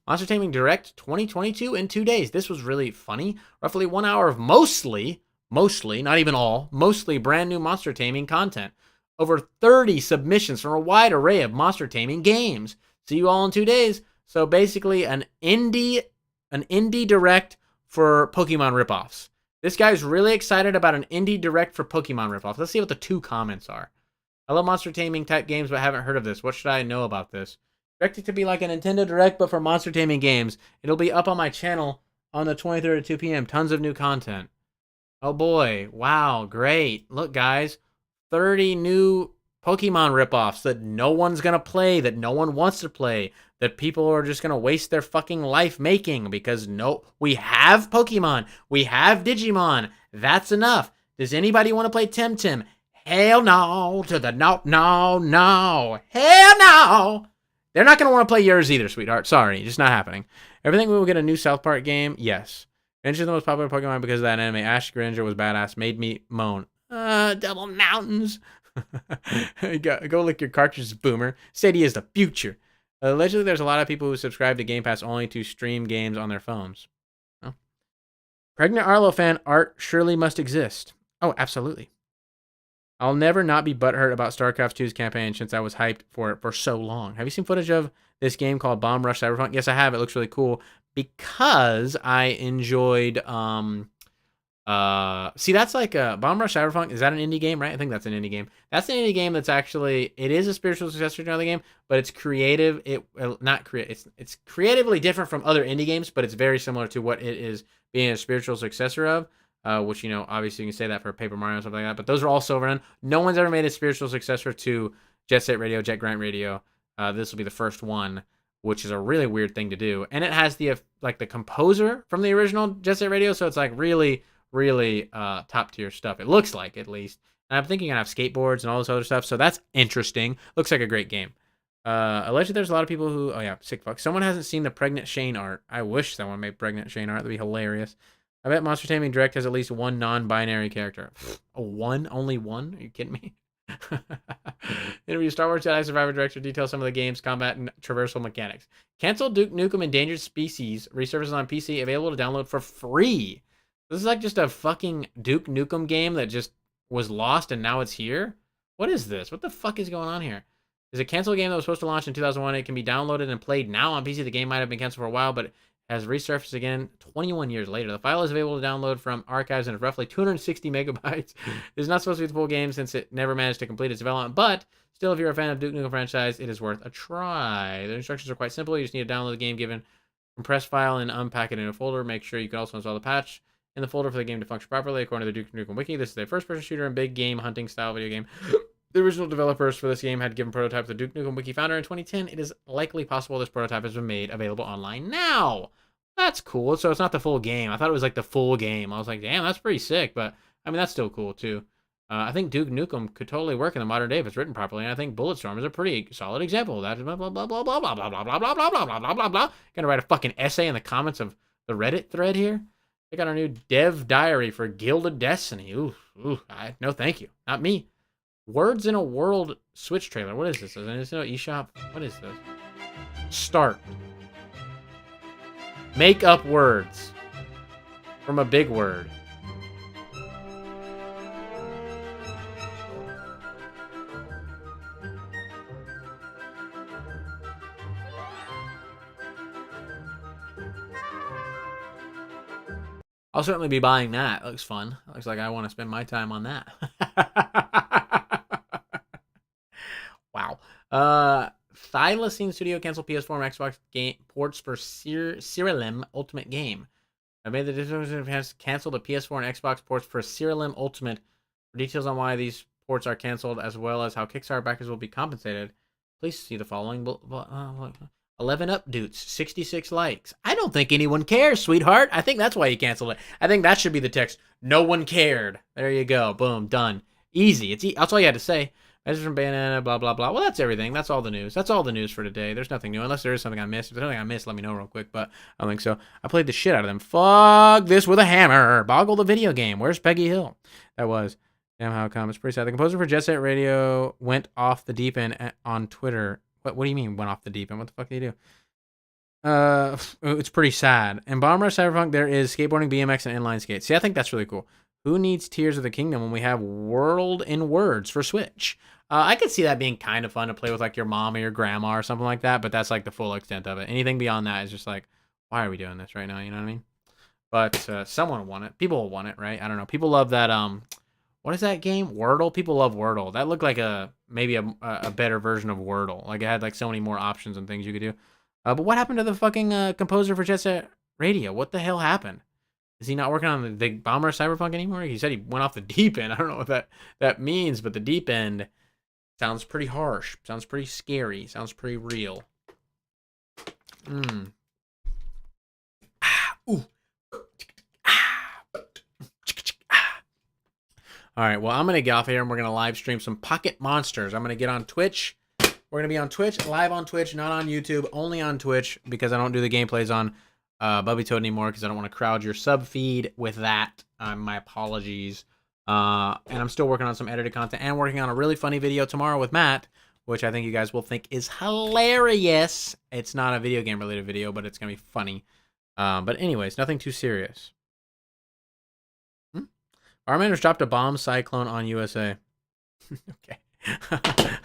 Monster Taming Direct 2022 in 2 days. This was really funny. Roughly 1 hour of mostly, not even all, mostly brand new monster taming content. Over 30 submissions from a wide array of monster taming games. See you all in 2 days. So basically an indie direct for Pokemon ripoffs. This guy's really excited about an indie direct for Pokemon ripoffs. Let's see what the 2 comments are. I love monster taming type games, but haven't heard of this. What should I know about this? Expect it to be like a Nintendo Direct, but for monster taming games. It'll be up on my channel on the 23rd at 2 p.m. Tons of new content. Oh boy. Wow. Great. Look, guys. 30 new Pokemon ripoffs that no one's going to play, that no one wants to play, that people are just going to waste their fucking life making because we have Pokemon. We have Digimon. That's enough. Does anybody want to play Temtem? Hell no. To the no. Hell no. They're not going to want to play yours either, sweetheart. Sorry, just not happening. Everything we will get a new South Park game? Yes. Greninja is the most popular Pokemon because of that anime. Ash Greninja was badass. Made me moan. Double mountains. Go lick your cartridges, boomer. Stadia is the future. Allegedly, there's a lot of people who subscribe to Game Pass only to stream games on their phones. Oh. Pregnant Arlo fan art surely must exist. Oh, absolutely. I'll never not be butthurt about StarCraft 2's campaign since I was hyped for it for so long. Have you seen footage of this game called Bomb Rush Cyberpunk? Yes, I have. It looks really cool because I enjoyed... see, that's like Bomb Rush Cyberpunk. Is that an indie game, right? I think that's an indie game. That's an indie game that's actually... It is a spiritual successor to another game, but it's creative. It's creatively different from other indie games, but it's very similar to what it is being a spiritual successor of. Which, obviously you can say that for Paper Mario and stuff like that, but those are all Silverhand. No one's ever made a spiritual successor to Jet Set Radio, Jet Grind Radio. This will be the first one, which is a really weird thing to do. And it has the composer from the original Jet Set Radio, so it's like really, really top tier stuff. It looks like, at least. And I'm thinking I have skateboards and all this other stuff, so that's interesting. Looks like a great game. Allegedly, there's a lot of people who... Oh, yeah, sick fuck. Someone hasn't seen the Pregnant Shane art. I wish someone made Pregnant Shane art. That'd be hilarious. I bet Monster Taming Direct has at least one non-binary character. One? Only one? Are you kidding me? Interview Star Wars Jedi Survivor Director details some of the game's combat and traversal mechanics. Cancel Duke Nukem Endangered Species resurfaces on PC, available to download for free. This is like just a fucking Duke Nukem game that just was lost and now it's here? What is this? What the fuck is going on here? Is a canceled game that was supposed to launch in 2001. It can be downloaded and played now on PC. The game might have been canceled for a while, but has resurfaced again 21 years later. The file is available to download from archives and is roughly 260 megabytes. It is not supposed to be the full game since it never managed to complete its development, but still, if you're a fan of Duke Nukem franchise, it is worth a try. The instructions are quite simple. You just need to download the game, given compressed file, and unpack it in a folder. Make sure you can also install the patch in the folder for the game to function properly. According to the Duke Nukem Wiki, this is a first-person shooter and big game hunting style video game. The original developers for this game had given prototype to the Duke Nukem Wiki founder in 2010. It is likely possible this prototype has been made available online now. That's cool. So it's not the full game. I thought it was like the full game. I was like, damn, that's pretty sick. But I mean, that's still cool too. I think Duke Nukem could totally work in the modern day if it's written properly. And I think Bulletstorm is a pretty solid example of that. Blah blah blah blah blah blah blah blah blah blah blah blah blah blah blah. Gonna write a fucking essay in the comments of the Reddit thread here. They got our new dev diary for Gilded Destiny. No, thank you, not me. Words in a World Switch trailer. What is this? Is this no eShop? What is this? Start. Make up words from a big word. I'll certainly be buying that. It looks fun. It looks like I want to spend my time on that. Wow. Thylacine Studio canceled PS4 and Xbox game ports for Serialim Ultimate Game. I made the decision to cancel the PS4 and Xbox ports for Serialim Ultimate. For details on why these ports are canceled, as well as how Kickstarter backers will be compensated, please see the following. 11 updates, 66 likes. I don't think anyone cares, sweetheart. I think that's why you canceled it. I think that should be the text. No one cared. There you go. Boom. Done. Easy. That's all you had to say. Message from Banana, blah, blah, blah. Well, that's everything. That's all the news. That's all the news for today. There's nothing new, unless there is something I missed. If there's something I missed, let me know real quick, but I don't think so. I played the shit out of them. Fuck this with a hammer. Boggle the video game. Where's Peggy Hill? That was. Damn, how come? It's pretty sad. The composer for Jet Set Radio went off the deep end on Twitter What do you mean went off the deep end? What the fuck did he do? It's pretty sad. In Bomber Cyberpunk, there is skateboarding, BMX, and inline skates. See, I think that's really cool. Who needs Tears of the Kingdom when we have World in Words for Switch? I could see that being kind of fun to play with like your mom or your grandma or something like that, but that's like the full extent of it. Anything beyond that is just like, why are we doing this right now? You know what I mean? But someone will want it. People will want it, right? I don't know. People love that. What is that game? Wordle. People love Wordle. That looked like maybe a better version of Wordle. Like it had like so many more options and things you could do. But what happened to the fucking composer for Jet Set Radio? What the hell happened? Is he not working on the Bomber Cyberpunk anymore? He said he went off the deep end. I don't know what that means, but the deep end sounds pretty harsh. Sounds pretty scary. Sounds pretty real. Ooh. All right, well, I'm going to get off here and we're going to live stream some Pocket Monsters. I'm going to get on Twitch. We're going to be on Twitch, live on Twitch, not on YouTube, only on Twitch because I don't do the gameplays on Bubby Toad anymore because I don't want to crowd your sub feed with that. My apologies. And I'm still working on some edited content and working on a really funny video tomorrow with Matt, which I think you guys will think is hilarious. It's not a video game related video, but it's going to be funny. But anyways, nothing too serious. Armander's dropped a bomb cyclone on USA. Okay.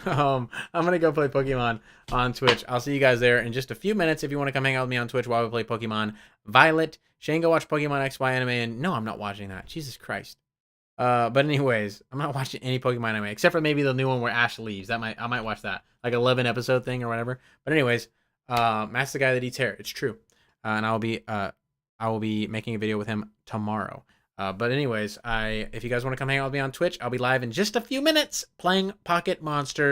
I'm gonna go play Pokemon on Twitch. I'll see you guys there in just a few minutes if you want to come hang out with me on Twitch while we play Pokemon Violet. Shane, go watch Pokemon XY anime, and no, I'm not watching that. Jesus Christ. But anyways, I'm not watching any Pokemon anime except for maybe the new one where Ash leaves. I might watch that, like 11 episode thing or whatever. But anyways, Matt's the guy that eats hair. It's true, and I will be making a video with him tomorrow. But anyways, if you guys want to come hang out with me on Twitch, I'll be live in just a few minutes playing Pocket Monsters.